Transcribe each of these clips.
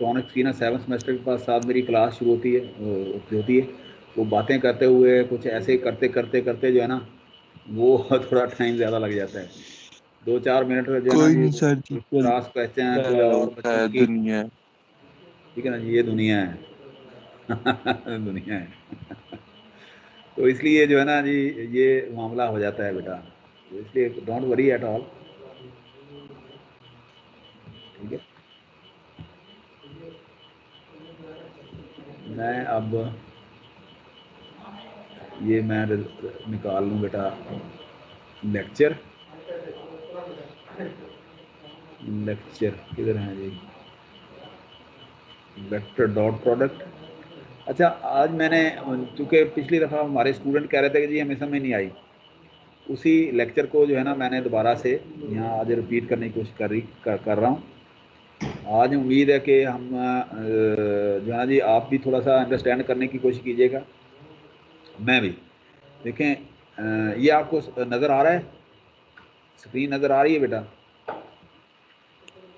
Electronics की ना 7th semester के पास साथ मेरी क्लास शुरू होती है। वो बातें करते हुए कुछ ऐसे करते करते करते जो है ना वो थोड़ा टाइम ज़्यादा लग जाता है। 2-4 मिनट जो है ना कोई जी नहीं सर जी, क्रॉस क्वेश्चन कोई और होता बच्चों है की, दुनिया। ठीक है ना जी, ये दुनिया है दुनिया है तो इसलिए जो है ना जी ये मामला हो जाता है बेटा, तो इसलिए डोंट वरी एट ऑल, ठीक है। मैं अब ये मैं निकाल लूँ बेटा लेक्चर किधर है जी, वेक्टर डॉट प्रोडक्ट। अच्छा आज मैंने, चूँकि पिछली दफ़ा हमारे स्टूडेंट कह रहे थे कि जी हमें समझ नहीं आई, उसी लेक्चर को जो है ना मैंने दोबारा से यहाँ आज रिपीट करने की कोशिश कर रहा हूँ। आज उम्मीद है कि हम जो है ना जी आप भी थोड़ा सा अंडरस्टैंड करने की कोशिश कीजिएगा, मैं भी। देखें ये आपको नज़र आ रहा है, स्क्रीन नज़र आ रही है बेटा?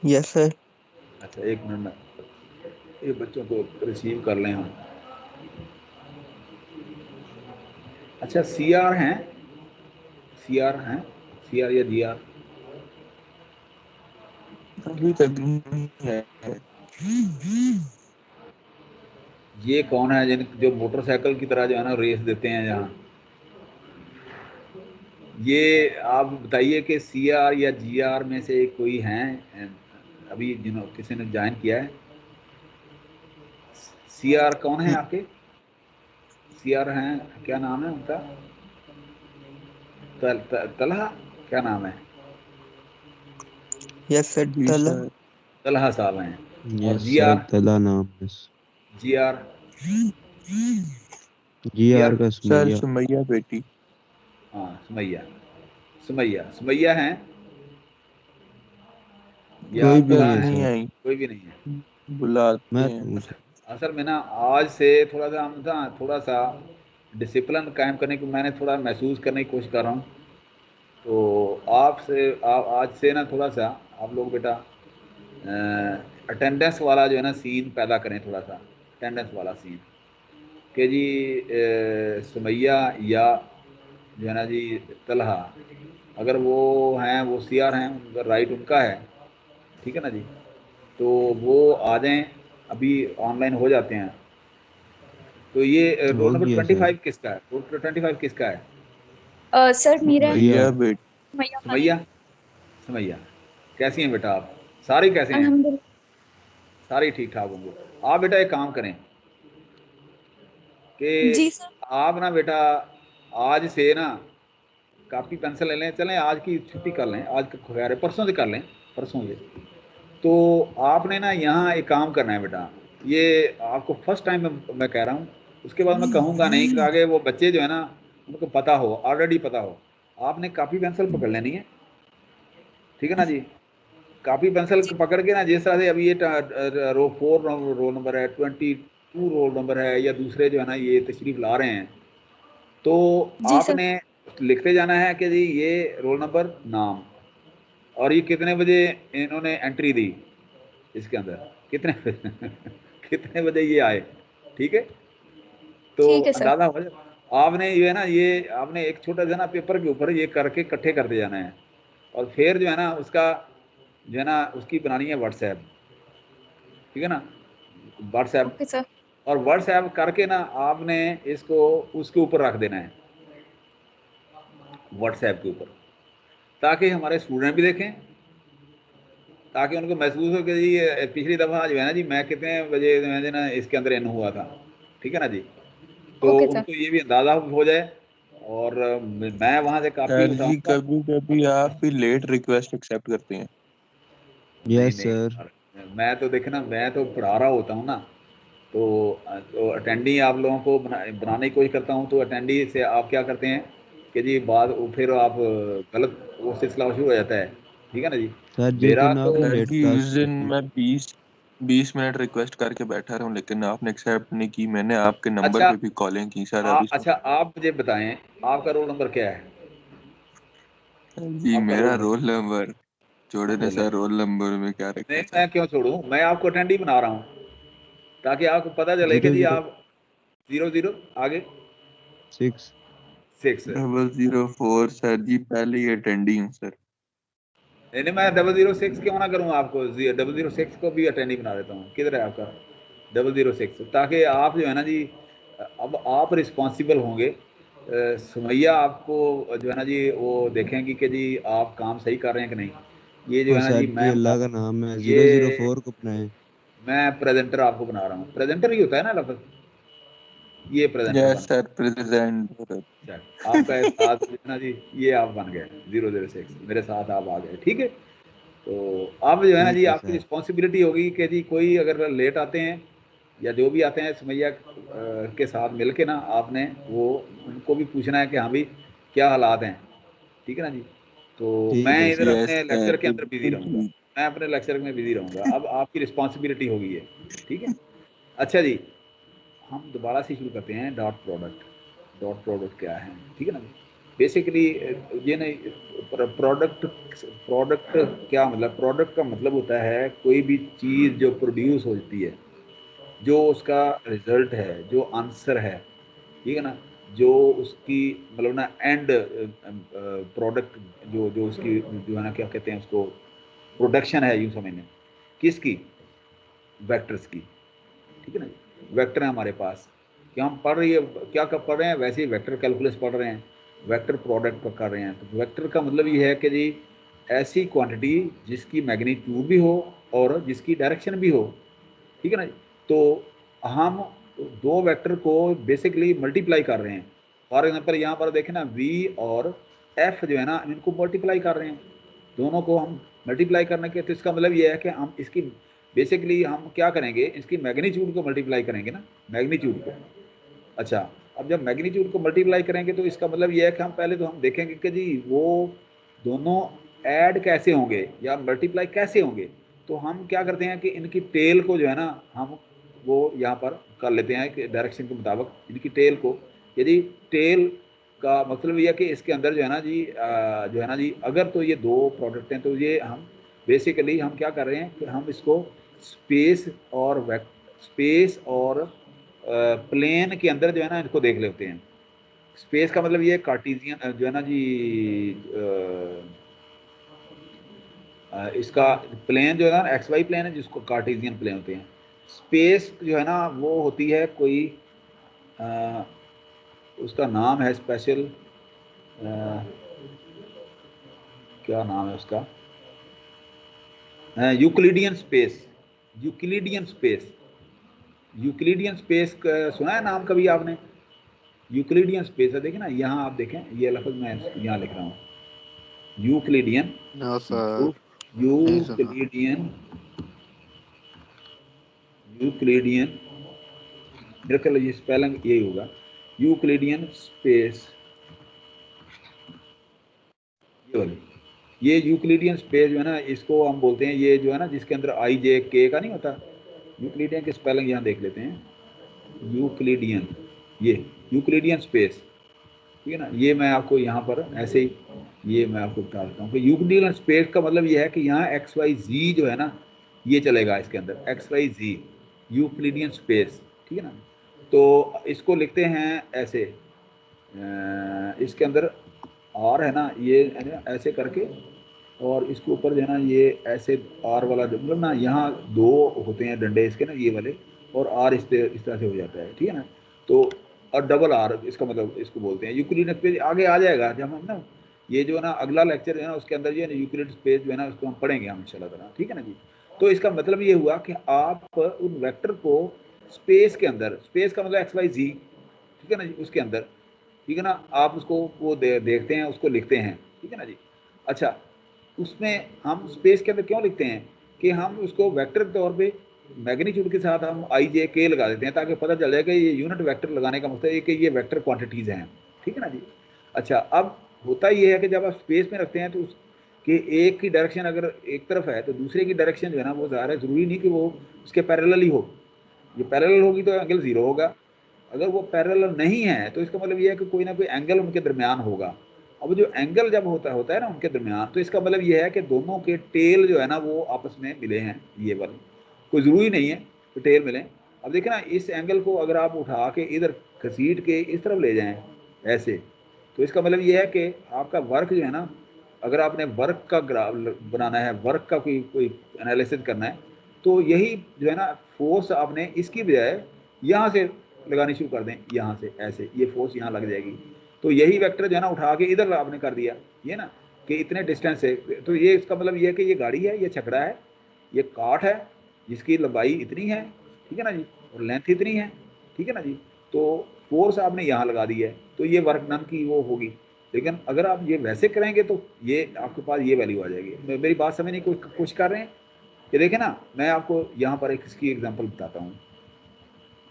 Yes sir. अच्छा एक मिनट में ये बच्चों को रिसीव कर लें हम। अच्छा सी आर हैं, सी आर या जी आर? अभी तक नहीं है। ये कौन है जो मोटरसाइकिल की तरह जो है ना रेस देते हैं यहाँ? ये आप बताइए कि सी आर या जी आर में से कोई हैं अभी किसी ने ज्वाइन किया है? सी आर कौन है आपके? सी आर हैं, क्या नाम है उनका? तलहा, क्या नाम है? यस सर, जी तला। सर। तलहा साहब हैं। और यस जी सर, आर? तला नाम है। जी आर? जी जी आर? आर का सर सुमैया। सुमैया बेटी। हाँ सुमैया, सुमैया हैं या कोई भी तलहा नहीं सर है हैं? नहीं सर, आई, कोई भी नहीं है। बुलाते मैं हैं। हूँ अच्छा, सर। असल में ना आज से थोड़ा सा हम ना थोड़ा सा डिसिप्लिन कायम करने की मैंने थोड़ा महसूस करने की कोशिश कर रहा हूँ। तो आपसे आज से ना थोड़ा सा आप लोग बेटा अटेंडेंस वाला जो है ना सीन पैदा करें, थोड़ा सा अटेंडेंस वाला सीन कि जी सुमैया या जो है ना जी तलहा, अगर वो हैं, वो सी आर हैं, उनका राइट उनका है, ठीक है ना जी, तो वो आ जाएं, अभी ऑनलाइन हो जाते हैं। तो ये रोल हो नंबर गया सर। 25 किसका है? रोल नंबर 25 किसका है? सर मेरा है। सुमैया। सुमैया बेटी। मैया का है। सुमैया? सुमैया कैसी हैं बेटा आप? सारी कैसे हैं? अल्हम्दुलिल्लाह। सारी ठीक ठाक होंगे। आप बेटा एक काम करें कि जी सर। आप ना बेटा आज से ना कापी पेंसिल ले लें, चलें आज की छुट्टी कर लें, आज खैर है, परसों से कर लें, परसों से। तो आपने ना यहाँ एक काम करना है बेटा, ये आपको फर्स्ट टाइम मैं कह रहा हूँ, उसके बाद मैं कहूँगा नहीं कि आगे वो बच्चे जो है ना उनको पता हो, ऑलरेडी पता हो। आपने कापी पेंसिल पकड़ लेनी है, ठीक है ना जी? कापी पेंसिल जी पकड़ के ना जिस तरह से अभी ये रो 4 रोल नंबर है, 22 रोल नंबर है, या दूसरे जो है ना ये तशरीफ ला रहे हैं, तो जी सर। आपने लिखते जाना है कि जी ये रोल नंबर, नाम, और ये कितने बजे इन्होंने एंट्री दी इसके अंदर, कितने कितने बजे ये आए, ठीक है? तो ठीक है सर। अंदाज़ा हो जाए। आपने ये है ना, ये आपने एक छोटा सा ना पेपर के ऊपर ये करके इकट्ठे करते जाना है, और फिर जो है ना उसका जो है ना उसकी बनानी है व्हाट्सएप, ठीक है ना? WhatsApp, okay sir. और व्हाट्सएप करके ना आपने इसको उसके ऊपर रख देना है, व्हाट्सएप के ऊपर, ताकि हमारे स्टूडेंट भी देखें, ताकि उनको महसूस हो कि जी ये पिछली दफ़ा जो है ना जी मैं कितने बजे जो है ना इसके अंदर इन हुआ था, ठीक है ना जी? तो ओके सर। उनको ये भी अंदाज़ा हो जाए, और मैं वहाँ से कापी सर जी उठाऊँगा। कभी कभी आप भी लेट रिक्वेस्ट एक्सेप्ट करते हैं। नहीं, यस नहीं, सर। मैं तो देखना, मैं तो पढ़ा रहा होता हूँ ना, तो अटेंडी आप लोगों को बनाने की कोशिश करता हूँ, तो अटेंडी से आप क्या करते हैं कि जी बाद फिर आप गलत वो सिलसिला शुरू हो जाता है, ठीक है ना जी? सर जिस मेरा दिन तो आपने सर लेट जी क्लास उस की दिन थी। मैं 20 मिनट रिक्वेस्ट करके बैठा रहा हूँ, लेकिन आपने एक्सेप्ट नहीं की। मैंने आपके नंबर अच्छा, पे भी कॉलिंग की सर अभी से। अच्छा आप मुझे बताएं आपका रोल नंबर क्या है? जी आपका मेरा रोल नंबर रोल नंबर छोड़े ना बोले सर, रोल नंबर में क्या रखा नहीं, सर। मैं क्यों छोड़ूं, मैं आपको अटेंडी बना रहा हूँ ताकि आपको पता चले कि जी 00 आप 00 आगे 6 6। 004 सर जी, पहले ही अटेंडी हूँ सर। नहीं, मैं 006 क्यों ना करूँ, आपको 006 को भी अटेंडी बना देता हूँ। किधर है आपका 006, ताकि आप जो है ना जी, अब आप रिस्पॉन्सिबल होंगे। सुमैया आपको जो है ना जी वो देखेंगी कि जी आप काम सही कर रहे हैं कि नहीं। ये जो और है ना जी सर जी मैं अल्लाह का नाम है ये 004 को अपनाएं। मैं प्रेजेंटर आपको बना रहा हूँ। प्रेजेंटर ही होता है ना लफ्ज़, ये प्रेजेंटर यस बन सर, प्रेजेंट। अच्छा, आपका एहसास जो है ना जी, ये आप बन गए 006, मेरे साथ आप आ गए, ठीक है। तो अब जो है ना जी ठीक है आपकी सर। रिस्पॉन्सिबिलिटी होगी कि जी कोई अगर लेट आते हैं या जो भी आते हैं सुमैया के साथ मिल के ना, आपने वो उनको भी पूछना है कि हाँ भाई क्या हालात हैं, ठीक है ना जी। तो मैं ठीक है इधर सर। यस अपने सर, लेक्चर के अंदर बिजी बिल्कुल रहूँगा, ठीक। मैं अपने लेक्चर में बिजी रहूँगा। अब आपकी रिस्पॉन्सिबिलिटी होगी ये, ठीक है। अच्छा जी, हम दोबारा से शुरू करते हैं। डॉट प्रोडक्ट, डॉट प्रोडक्ट क्या है, ठीक है ना। बेसिकली ये नहीं, प्रोडक्ट, प्रोडक्ट क्या मतलब, प्रोडक्ट का मतलब होता है कोई भी चीज़ जो प्रोड्यूस होती है, जो उसका रिजल्ट है, जो आंसर है, ठीक है ना, जो उसकी मतलब ना एंड प्रोडक्ट, जो जो उसकी जो है ना क्या कहते हैं उसको, प्रोडक्शन है यूँ समझने किसकी, वेक्टर्स की, ठीक है ना। वेक्टर है हमारे पास, क्या हम पढ़ रही है, क्या कब पढ़ रहे हैं, वैसे ही वेक्टर कैलकुलस पढ़ रहे हैं, वेक्टर प्रोडक्ट कर रहे हैं। तो वेक्टर का मतलब ये है कि जी ऐसी क्वांटिटी जिसकी मैग्नीट्यूड भी हो और जिसकी डायरेक्शन भी हो, ठीक है ना। तो हम दो वेक्टर को बेसिकली मल्टीप्लाई कर रहे हैं। फॉर एग्जांपल यहाँ पर देखें ना, v और f जो है ना, इनको मल्टीप्लाई कर रहे हैं, दोनों को हम मल्टीप्लाई करने के। तो इसका मतलब ये है कि हम इसकी बेसिकली हम क्या करेंगे, इसकी मैग्नीट्यूड को मल्टीप्लाई करेंगे ना, मैग्नीट्यूड को। अच्छा, अब जब मैग्नीट्यूड को मल्टीप्लाई करेंगे तो इसका मतलब ये है कि हम पहले तो हम देखेंगे कि जी वो दोनों ऐड कैसे होंगे या मल्टीप्लाई कैसे होंगे। तो हम क्या करते हैं कि इनकी टेल को जो है ना, हम वो यहाँ पर कर लेते हैं कि डायरेक्शन के मुताबिक इनकी टेल को। यदि टेल का मतलब ये है कि इसके अंदर जो है ना जी जो है ना जी, अगर तो ये दो प्रोडक्ट हैं तो ये हम बेसिकली हम क्या कर रहे हैं कि हम इसको स्पेस और स्पेस और प्लेन के अंदर जो है ना इनको देख लेते हैं। स्पेस का मतलब ये कार्टेशियन जो है ना जी, इसका प्लेन जो है ना एक्स वाई प्लेन है, जिसको कार्टेशियन प्लेन होते हैं। स्पेस जो है ना वो होती है कोई उसका नाम है स्पेशल, क्या नाम है उसका, Euclidean space. Euclidean space, Euclidean space सुना है नाम कभी आपने? यूक्लिडियन स्पेस है, देखें ना यहाँ, आप देखें ये लफ्ज़ मैं यहाँ लिख रहा हूँ, यूक्लिडियन, नो यू सर, नहीं सुना। यूक्लिडियन, यूक्लिडियन, मेरे ख्याल ये स्पेलिंग यही होगा, यूक्लिडियन स्पेस, ये वाली, ये यूक्लिडियन स्पेस जो है ना, इसको हम बोलते हैं, ये जो है ना जिसके अंदर आई जे के का नहीं होता, यूक्लिडियन की स्पेलिंग यहाँ देख लेते हैं। यूक्लिडियन, ये यूक्लिडियन स्पेस, ठीक है ना। ये मैं आपको यहाँ पर ऐसे ही ये मैं आपको बता देता हूँ कि यूक्लिडियन स्पेस का मतलब ये है कि यहाँ एक्स वाई जी जो है ना, ये चलेगा इसके अंदर, एक्स वाई जी यूक्लिडियन स्पेस, ठीक है ना। तो इसको लिखते हैं ऐसे, इसके अंदर आर है ना, ये है ना ऐसे करके, और इसके ऊपर जो है ना ये ऐसे आर वाला मतलब ना, यहाँ दो होते हैं डंडे इसके ना, ये वाले, और आर इस तरह से हो जाता है, ठीक है ना। तो और डबल आर इसका मतलब इसको बोलते हैं। यूक्लिड स्पेस आगे आ जाएगा जब हम ना, ये जो है ना अगला लेक्चर है ना उसके अंदर ये यूक्लिड स्पेस जो है ना उसको हम पढ़ेंगे हम इंशाल्लाह ताला, ठीक है ना जी। तो इसका मतलब ये हुआ कि आप उन वेक्टर को स्पेस के अंदर, स्पेस का मतलब एक्स वाई जी, ठीक है ना जी, उसके अंदर, ठीक है ना, आप उसको वो देखते हैं, उसको लिखते हैं, ठीक है ना जी। अच्छा, उसमें हम स्पेस के अंदर क्यों लिखते हैं कि हम उसको वेक्टर के तौर पे मैग्नीट्यूड के साथ हम आई जे के लगा देते हैं, ताकि पता चल जाए कि ये यूनिट वेक्टर लगाने का मतलब है कि ये वेक्टर क्वांटिटीज़ हैं, ठीक है ना जी। अच्छा, अब होता ये है कि जब आप स्पेस में रखते हैं तो उसके एक की डायरेक्शन अगर एक तरफ है तो दूसरे की डायरेक्शन जो है ना वो ज़्यादा ज़रूरी नहीं कि वो उसके पैरेलल ही हो। ये पैरेलल होगी तो एंगल ज़ीरो होगा, अगर वो पैरेलल नहीं है तो इसका मतलब ये है कि कोई ना कोई एंगल उनके दरमियान होगा। अब जो एंगल जब होता है ना उनके दरमियान, तो इसका मतलब ये है कि दोनों के टेल जो है ना वो आपस में मिले हैं, ये वाले। कोई ज़रूरी नहीं है कि टेल मिलें। अब देखिए ना, इस एंगल को अगर आप उठा के इधर घसीट के इस तरफ ले जाएं ऐसे, तो इसका मतलब ये है कि आपका वर्क जो है ना, अगर आपने वर्क का ग्राफ बनाना है, वर्क का कोई एनालिसिस करना है, तो यही जो है ना फोर्स आपने इसकी बजाय यहाँ से लगानी शुरू कर दें, यहाँ से ऐसे, ये फोर्स यहाँ लग जाएगी। तो यही वेक्टर जो है ना उठा के इधर आपने कर दिया, ये ना कि इतने डिस्टेंस से, तो ये इसका मतलब ये है कि ये गाड़ी है, ये छकड़ा है, ये काठ है जिसकी लंबाई इतनी है, ठीक है ना जी, और लेंथ इतनी है, ठीक है ना जी। तो फोर्स आपने यहाँ लगा दी है, तो ये वर्क डन की वो होगी। लेकिन अगर आप ये वैसे करेंगे तो ये आपके पास ये वैल्यू आ जाएगी। मेरी बात समझने की कोशिश कर रहे हैं? ये देखें ना, मैं आपको यहाँ पर एक इसकी एग्जांपल बताता हूँ,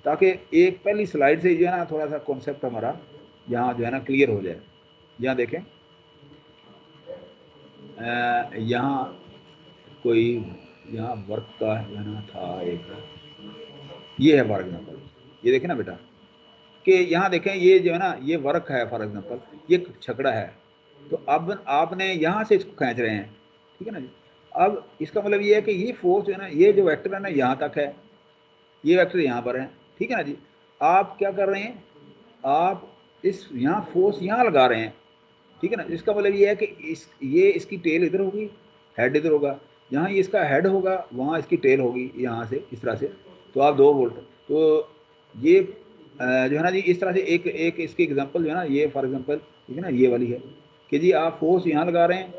ताकि एक पहली स्लाइड से जो है ना थोड़ा सा कॉन्सेप्ट हमारा यहाँ जो है ना क्लियर हो जाए। यहाँ देखें, यहाँ कोई यहाँ वर्क का है ना था एक, ये है फॉर एग्जाम्पल, ये देखें ना बेटा, कि यहाँ देखें ये जो है ना ये वर्क है फॉर एग्जाम्पल, ये छकड़ा है, तो अब आपने यहाँ से इसको खींच रहे हैं, ठीक है ना जी। अब इसका मतलब ये है कि ये फोर्स जो है ना, ये जो वेक्टर है ना यहाँ तक है, ये वेक्टर यहाँ पर है, ठीक है ना जी। आप क्या कर रहे हैं, आप इस यहाँ फोर्स यहाँ लगा रहे हैं, ठीक है ना। इसका मतलब ये है कि ये इसकी टेल इधर होगी, हेड इधर होगा, यहाँ ये इसका हेड होगा, वहाँ इसकी टेल होगी यहाँ से इस तरह से, तो आप 2 वोल्ट। तो ये जो है ना जी, इस तरह से एक एक इसकी एग्जांपल जो है ना, ये फॉर एग्जांपल, ठीक है ना, ये वाली है कि जी आप फोर्स यहाँ लगा रहे हैं,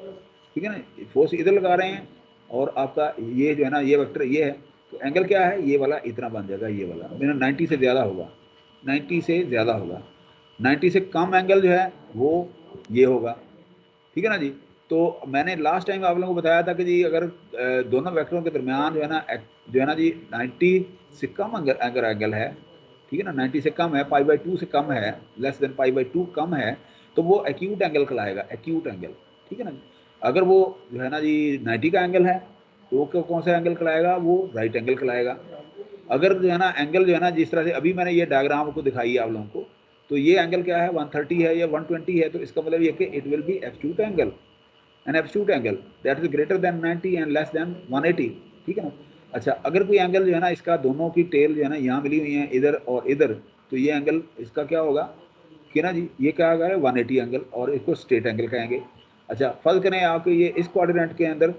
ठीक है ना, फोर्स इधर लगा रहे हैं, और आपका ये जो है ना ये वेक्टर ये है, तो एंगल क्या है, ये वाला इतना बन जाएगा, ये वाला मेरा 90 से ज़्यादा होगा, 90 से ज़्यादा होगा। 90 से कम एंगल जो है वो ये होगा, ठीक है ना जी। तो मैंने लास्ट टाइम आप लोगों को बताया था कि जी अगर दोनों वेक्टरों के दरमियान जो है ना जी 90 से कम अगर एंगल है, ठीक है ना, 90 से कम है, π/2 से कम है, लेस देन π/2 कम है, तो वो एक्यूट एंगल कहलाएगा, एक्यूट एंगल, ठीक है ना। अगर वो जो है ना जी 90 का एंगल है, तो वो कौन सा एंगल कहलाएगा, वो राइट एंगल कहलाएगा। अगर जो है ना एंगल जो है ना, जिस तरह से अभी मैंने ये डायग्राम को दिखाई है आप लोगों को, तो ये एंगल क्या है, 130 है या 120 है, तो इसका मतलब ये कि it will B absolute angle, an absolute angle that is greater then 90 and less than 180, ठीक है ना। अच्छा, अगर कोई एंगल जो है ना इसका दोनों की टेल जो है ना यहाँ मिली हुई है इधर और इधर, तो ये एंगल इसका क्या होगा कि ना जी, ये क्या होगा 180 एंगल, और इसको स्ट्रेट एंगल कहेंगे। अच्छा, फर्ज करें आपके ये इस क्वाड्रेंट के अंदर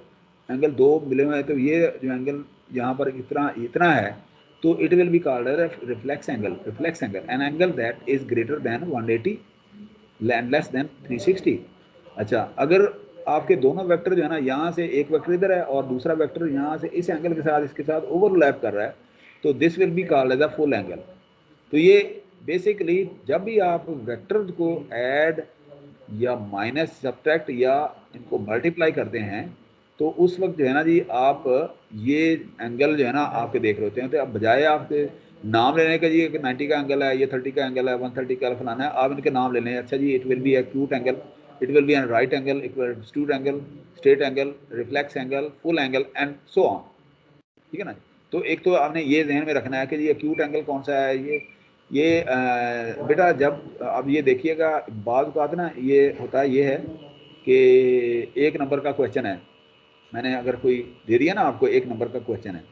एंगल 2 मिले हुए हैं, तो ये जो एंगल यहाँ पर इतना है, तो it will be called reflex angle an angle that is greater then 180 and less than 360। अच्छा, अगर आपके दोनों वेक्टर जो है ना, यहाँ से एक वेक्टर इधर है और दूसरा वेक्टर यहाँ से इस एंगल के साथ इसके साथ ओवरलैप कर रहा है, तो this will be called as a full angle. तो ये बेसिकली जब भी आप वेक्टर को ऐड या माइनस सब्ट्रैक्ट या इनको मल्टीप्लाई करते हैं, तो उस वक्त जो है ना जी आप ये एंगल जो है ना आपके देख रहे होते हैं, तो अब बजाय आपके नाम लेने का जी 90 का एंगल है, ये 30 का एंगल है, 130 का फलाना है, आप इनके नाम ले लें। अच्छा जी, it will be acute angle, it will be an right angle, acute angle, straight angle, reflex angle, full angle and so on, ठीक है ना। तो एक तो आपने ये ध्यान में रखना है कि ये एक्यूट एंगल कौन सा है, ये बेटा जब अब ये देखिएगा, बाद बात ना ये होता है, ये है कि 1 नंबर का क्वेश्चन है, मैंने अगर कोई दे दिया ना आपको 1 नंबर का क्वेश्चन है,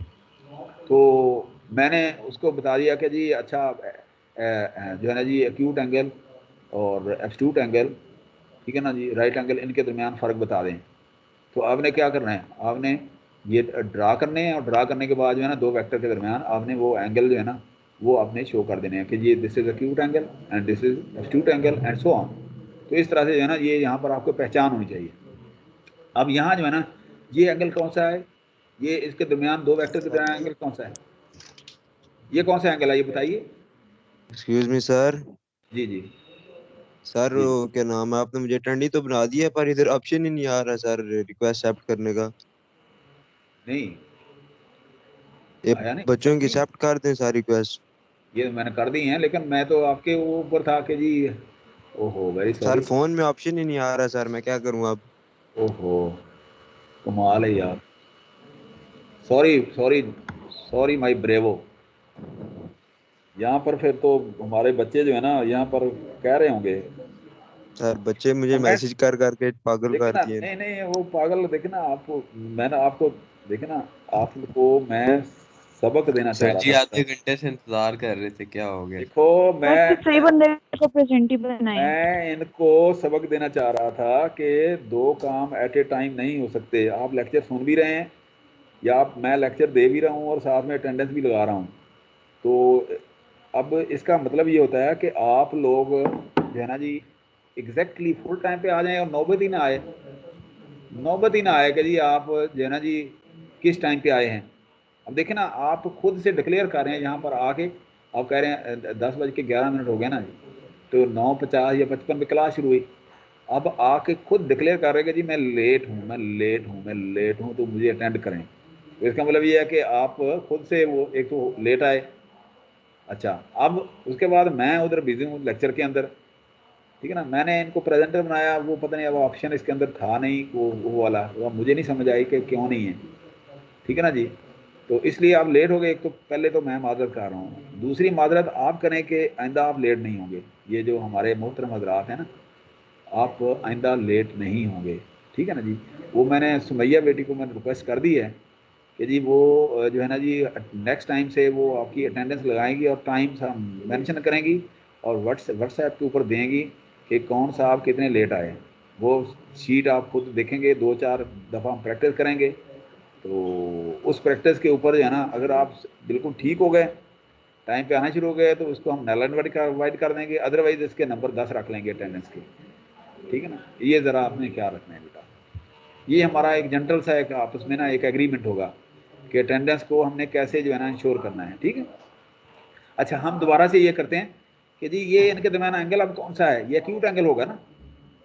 तो मैंने उसको बता दिया कि जी अच्छा जो है ना जी एक्यूट एंगल और एब्सोल्यूट एंगल, ठीक है ना जी, राइट एंगल, इनके दरमियान फ़र्क बता दें। तो आपने क्या करना है, आपने ये ड्रा करने हैं, और ड्रा करने के बाद जो है ना 2 वेक्टर के दरमियान आपने वो एंगल जो है ना वो आपने शो कर देने हैं कि ये this is acute angle and this is absolute angle and so on. तो इस तरह से जो है ना ये यहाँ पर आपको पहचान होनी चाहिए। अब यहाँ जो है ना ये एंगल कौन सा है, ये इसके दरमियान 2 वेक्टर के दरमियान एंगल कौन सा है, ये कौन सा एंगल है, ये बताइए। Excuse me sir. जी जी सर जी। वो क्या नाम है, आपने मुझे अटेंडी तो बना दिया है, पर इधर ऑप्शन ही नहीं आ रहा सर रिक्वेस्ट एक्सेप्ट करने का। नहीं ये आया, नहीं बच्चों की नहीं, एक्सेप्ट कर दें सारी रिक्वेस्ट। ये मैंने कर दी हैं, लेकिन मैं तो आपके ऊपर था कि जी, ओहो वेरी सर सॉरी, फोन में ऑप्शन ही नहीं आ रहा सर, मैं क्या करूं अब। ओहो कमाल है यार, sorry sorry sorry my bravo. यहाँ पर फिर तो हमारे बच्चे जो है ना यहाँ पर कह रहे होंगे सर बच्चे मुझे कमेंट मैसेज कर करके पागल देखे कर ना, दिए। नहीं नहीं वो पागल, देखे ना आपको, मैंने आपको देखे ना, आपको मैं सबक देना चाह सर रहा जी था आधे घंटे से इंतजार कर रहे थे, क्या हो गया? देखो सर किस सही बंदे को प्रेजेंट ही बनाया। मैं इनको सबक देना चाह रहा था कि दो काम एट ए टाइम नहीं हो सकते। आप लेक्चर सुन भी रहे हैं या मैं लेक्चर दे भी रहा हूँ और साथ में अटेंडेंस भी लगा रहा हूँ, तो अब इसका मतलब ये होता है कि आप लोग जो है ना जी एग्जैक्टली फुल टाइम पे आ जाएं और नौबत ही ना आए, नौबत ही ना आए कि जी आप जो है ना जी किस टाइम पे आए हैं। अब देखें ना, आप खुद से डिक्लेयर कर रहे हैं यहाँ पर आके, आप कह रहे हैं 10:11 हो गया ना जी, तो 9:50 या 55 में क्लास शुरू हुई। अब आके खुद डिक्लेयर कर रहे हैं कि जी मैं लेट हूँ, मैं लेट हूँ, मैं लेट हूँ, तो मुझे अटेंड करें। तो इसका मतलब ये है कि आप खुद से वो एक तो लेट आए। अच्छा, अब उसके बाद मैं उधर बिजी हूँ लेक्चर के अंदर, ठीक है ना, मैंने इनको प्रेजेंटर बनाया, वो पता नहीं अब ऑप्शन इसके अंदर था नहीं, वो वाला वो मुझे नहीं समझ आई कि क्यों नहीं है, ठीक है ना जी। तो इसलिए आप लेट हो गए। एक तो पहले तो मैं माजरत कर रहा हूँ, दूसरी माजरत आप करें कि आइंदा आप लेट नहीं होंगे। ये जो हमारे मोहतरम हजरात हैं ना, आप आइंदा लेट नहीं होंगे, ठीक है ना जी। वो मैंने सुमैया बेटी को मैंने रिक्वेस्ट कर दी है कि जी वो जो है ना जी नेक्स्ट टाइम से वो आपकी अटेंडेंस लगाएंगी और टाइम मेंशन करेंगी और व्हाट्सएप के ऊपर देंगी कि कौन सा आप कितने लेट आए। वो शीट आप खुद देखेंगे, 2-4 दफ़ा हम प्रैक्टिस करेंगे, तो उस प्रैक्टिस के ऊपर जो है ना, अगर आप बिल्कुल ठीक हो गए, टाइम पे आना शुरू हो गए, तो उसको हम नल एंड कर देंगे, अदरवाइज इसके नंबर 10 रख लेंगे अटेंडेंस के, ठीक है ना। ये ज़रा आपने क्या रखना है बेटा, ये हमारा एक जनरल सा एक आपस में ना एक एग्रीमेंट होगा कि अटेंडेंस को हमने कैसे जो है ना इंश्योर करना है, ठीक है। अच्छा, हम दोबारा से ये करते हैं कि जी ये इनके दरमियान एंगल अब कौन सा है, ये एक्यूट एंगल होगा ना,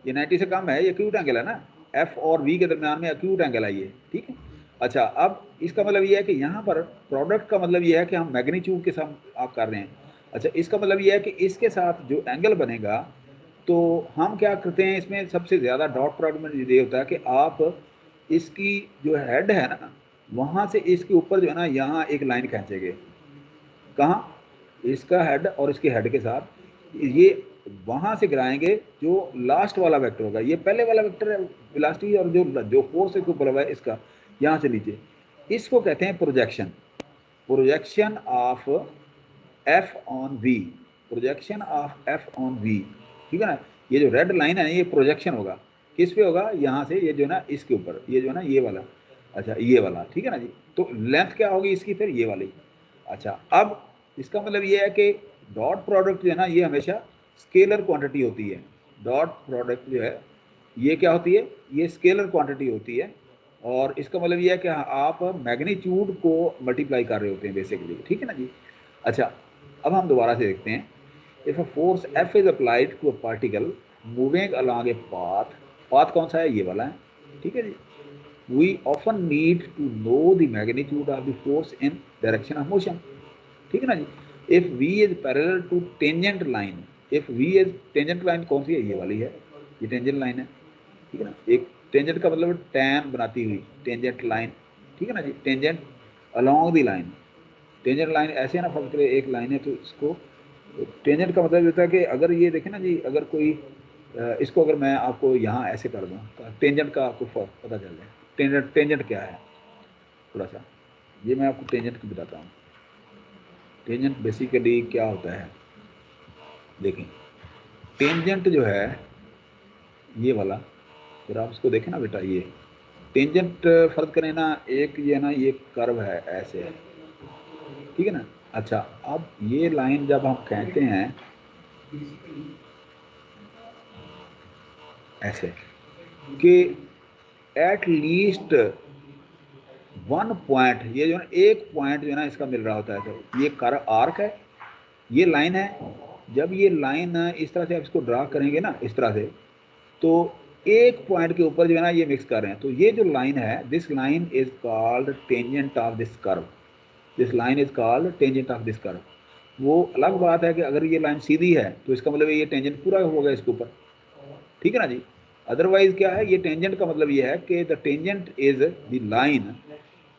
ये 90 से कम है, ये एक्यूट एंगल है ना, एफ और वी के दरमियान में एक्यूट एंगल है ये, ठीक है। अच्छा, अब इसका मतलब ये है कि यहाँ पर प्रोडक्ट का मतलब ये है कि हम मैग्नीट्यूड के साथ आप कर रहे हैं। अच्छा, इसका मतलब ये है कि इसके साथ जो एंगल बनेगा, तो हम क्या करते हैं इसमें सबसे ज़्यादा डॉट प्रोडक्ट में ये होता है कि आप इसकी जो हेड है ना, वहाँ से इसके ऊपर जो है ना यहाँ एक लाइन खींचेंगे, कहाँ, इसका हेड और इसके हेड के साथ ये वहाँ से गिराएंगे जो लास्ट वाला वेक्टर होगा। ये पहले वाला वेक्टर है वेलोसिटी, और जो जो फोर्स के ऊपर हुआ है इसका यहाँ से नीचे, इसको कहते हैं projection, projection of f on v, projection of f on v, ठीक है ना। ये जो रेड लाइन है ये प्रोजेक्शन होगा, किस पे होगा, यहाँ से ये जो है ना इसके ऊपर, ये जो है ना ये वाला, अच्छा ये वाला, ठीक है ना जी। तो लेंथ क्या होगी इसकी फिर, ये वाली। अच्छा, अब इसका मतलब ये है कि डॉट प्रोडक्ट जो है ना ये हमेशा स्केलर क्वांटिटी होती है। डॉट प्रोडक्ट जो है ये क्या होती है, ये स्केलर क्वांटिटी होती है, और इसका मतलब ये है कि आप मैग्नीट्यूड को मल्टीप्लाई कर रहे होते हैं बेसिकली, ठीक है ना जी। अच्छा, अब हम दोबारा से देखते हैं, if a force F is applied to a particle moving along a path, path कौन सा है, ये वाला है, ठीक है जी। We often need to know the magnitude of the force in direction of motion, ठीक है ना जी। If we is parallel to tangent line, if we is, tangent line कौन सी है, ये वाली है, ये टेंजेंट लाइन है, ठीक है ना। एक टेंजेंट का मतलब टैन बनाती हुई टेंजेंट लाइन, ठीक है ना जी, tangent along the line, tangent line ऐसे ना फर्क करे, एक लाइन है तो इसको टेंजेंट का मतलब होता है कि अगर ये देखें ना जी, अगर कोई इसको अगर मैं आपको यहाँ ऐसे कर दूँ तो टेंजेंट का आपको पता चल जाए, टेंजेंट टेंजेंट क्या है, थोड़ा सा ये मैं आपको टेंजेंट की बताता हूँ। टेंजेंट बेसिकली क्या होता है, देखें टेंजेंट जो है ये वाला, फिर आप इसको देखें ना बेटा, ये टेंजेंट फर्ज करें ना, एक ये ना ये कर्व है ऐसे है, ठीक है ना। अच्छा, अब ये लाइन जब हम कहते हैं ऐसे कि एट लीस्ट वन पॉइंट, ये जो है एक पॉइंट जो है ना इसका मिल रहा होता है, तो ये कर्व आर्क है, ये लाइन है। जब ये लाइन इस तरह से आप इसको ड्रा करेंगे ना इस तरह से, तो एक पॉइंट के ऊपर जो है ना ये मिक्स कर रहे हैं, तो ये जो लाइन है, this line is called tangent of this curve, this line is called tangent of this curve. वो अलग बात है कि अगर ये लाइन सीधी है तो इसका मतलब ये टेंजेंट पूरा होगा इसके ऊपर, ठीक है ना जी। अदरवाइज क्या है, ये टेंजेंट का मतलब ये है कि the tangent is the line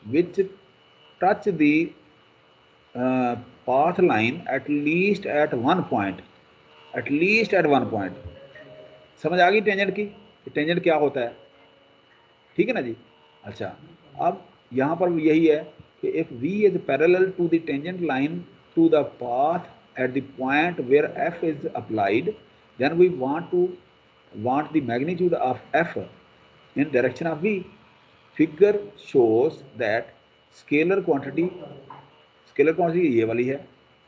which touch the path line at least at one point, at least at one point, समझ आ गई टेंजेंट की, टेंजेंट क्या होता है, ठीक है ना जी। अच्छा, अब यहाँ पर यही है कि if v is parallel to the tangent line to the path at the point where f is applied, then we want the magnitude of f in direction of v. Figure shows that scalar quantity ये वाली है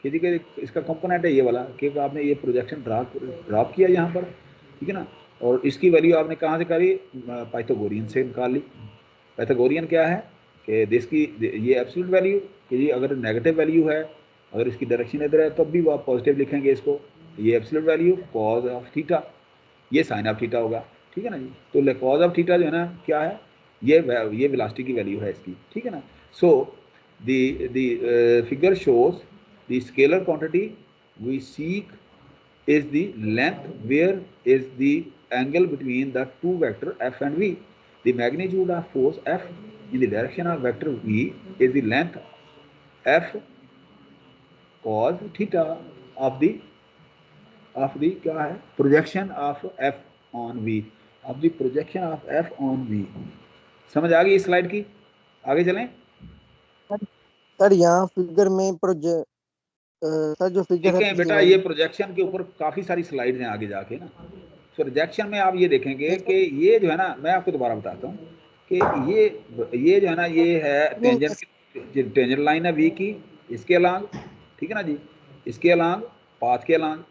कि जी कि इसका component है ये वाला, कि आपने ये प्रोजेक्शन ड्रॉप किया यहाँ पर, ठीक है ना, और इसकी वैल्यू आपने कहाँ से करी, पाइथागोरियन से निकाल ली। पाइथागोरियन क्या है कि इसकी ये एब्सोल्यूट वैल्यू, कि जी अगर नेगेटिव वैल्यू है, अगर इसकी डायरेक्शन इधर है तब भी वो आप पॉजिटिव लिखेंगे इसको, ये absolute value cause of theta, ये साइन ऑफ थीटा होगा, ठीक है ना जी। तो कॉज ऑफ थीटा जो है ना क्या है, ये वेलोसिटी की वैल्यू है इसकी, ठीक है ना। सो the figure shows the scalar quantity we seek is the length where is the angle between the two vector f and v. The magnitude of force f in the direction of vector v is the length f cos theta of the क्या है projection of f on v, of the projection of f on v। समझ आ गई इस slide की, आगे चलें। Sir यहाँ figure में सर जो फिगर है देखें बेटा, ये प्रोजेक्शन के ऊपर काफी सारी स्लाइड्स हैं आगे जाके ना। प्रोजेक्शन में आप ये देखेंगे कि ये जो है ना, मैं आपको दोबारा बताता हूँ कि ये जो है ना, ये है टेंजेंट लाइन है v की, इसके अलांग, ठीक है ना जी, इसके अलांग, पाथ के अलांग,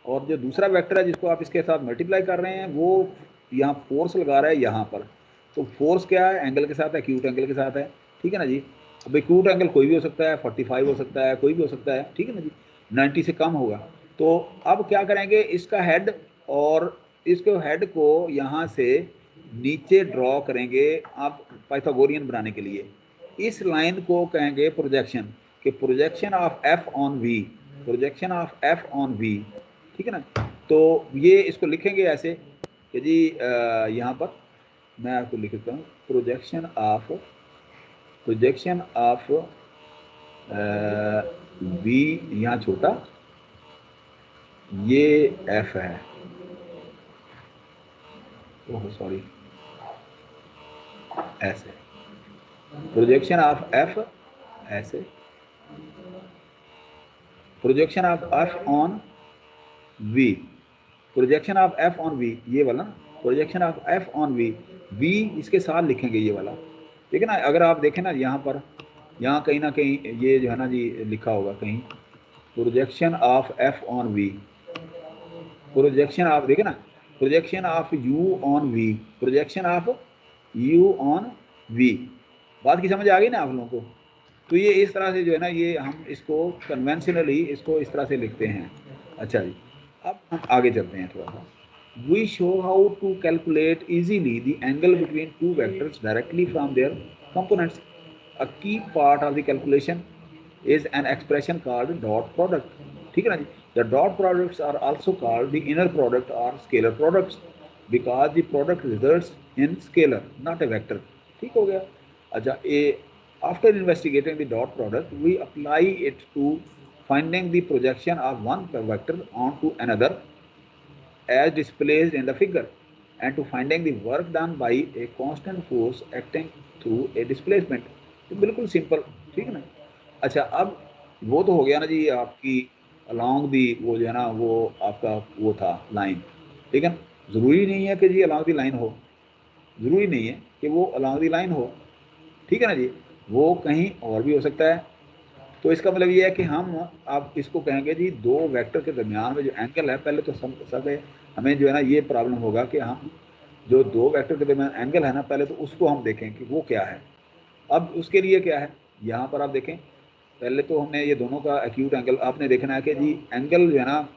और जो दूसरा वेक्टर है जिसको आप इसके साथ मल्टीप्लाई कर रहे हैं वो यहाँ फोर्स लगा रहा है यहाँ पर। तो फोर्स क्या है, एंगल के साथ है, एक्यूट एंगल के साथ है, ठीक है ना जी। अब एक्यूट एंगल कोई भी हो सकता है, 45 हो सकता है, कोई भी हो सकता है, ठीक है ना जी, 90 से कम होगा। तो अब क्या करेंगे, इसका हेड और इसको हेड को यहाँ से नीचे ड्रॉ करेंगे आप पाइथागोरियन बनाने के लिए। इस लाइन को कहेंगे प्रोजेक्शन, कि projection of f on v, projection of f on v, ठीक है ना। तो ये इसको लिखेंगे ऐसे कि जी यहाँ पर मैं आपको लिख देता हूँ, प्रोजेक्शन ऑफ वी, यहाँ छोटा, ये एफ है, ओह सॉरी, ऐसे प्रोजेक्शन ऑफ एफ, ऐसे projection of f on v, projection of f on v, ये वाला ना, projection of f on v, v इसके साथ लिखेंगे ये वाला, ठीक है ना। अगर आप देखें ना यहाँ पर, यहाँ कहीं ना कहीं ये जो है ना जी लिखा होगा कहीं, projection of f on v, projection of, देखे ना, projection of u on v, projection of u on v. बात की समझ आ गई ना आप लोगों को। तो ये इस तरह से जो है ना, ये हम इसको कन्वेंशनली इसको इस तरह से लिखते हैं। अच्छा जी, अब हम आगे चलते हैं थोड़ा सा। We show how to calculate easily the angle between two vectors directly from their components. A key part of the calculation is an expression called dot product. ठीक है ना जी। The dot products are also called the inner product or scalar products because the product results in scalar, not a vector. ठीक हो गया। अच्छा, after investigating the dot product, we apply it to finding the projection of one vector onto another as displayed in the figure, and to finding the work done by a constant force acting through a displacement. तो बिल्कुल simple, ठीक है ना। अच्छा, अब वो तो हो गया ना जी आपकी along दी, वो जो है ना वो आपका वो था लाइन, ठीक है। ज़रूरी नहीं है कि जी along दी लाइन हो, ज़रूरी नहीं है कि वो along दी लाइन हो, ठीक है ना जी, वो कहीं और भी हो सकता है। तो इसका मतलब ये है कि हम आप इसको कहेंगे जी दो वेक्टर के दरमियान में जो एंगल है, पहले तो सब हमें जो है ना ये प्रॉब्लम होगा कि हम जो दो वेक्टर के दरमियान एंगल है ना, पहले तो उसको हम देखें कि वो क्या है। अब उसके लिए क्या है, यहाँ पर आप देखें, पहले तो हमने ये दोनों का एक्यूट एंगल आपने देखना है कि जी एंगल जो है ना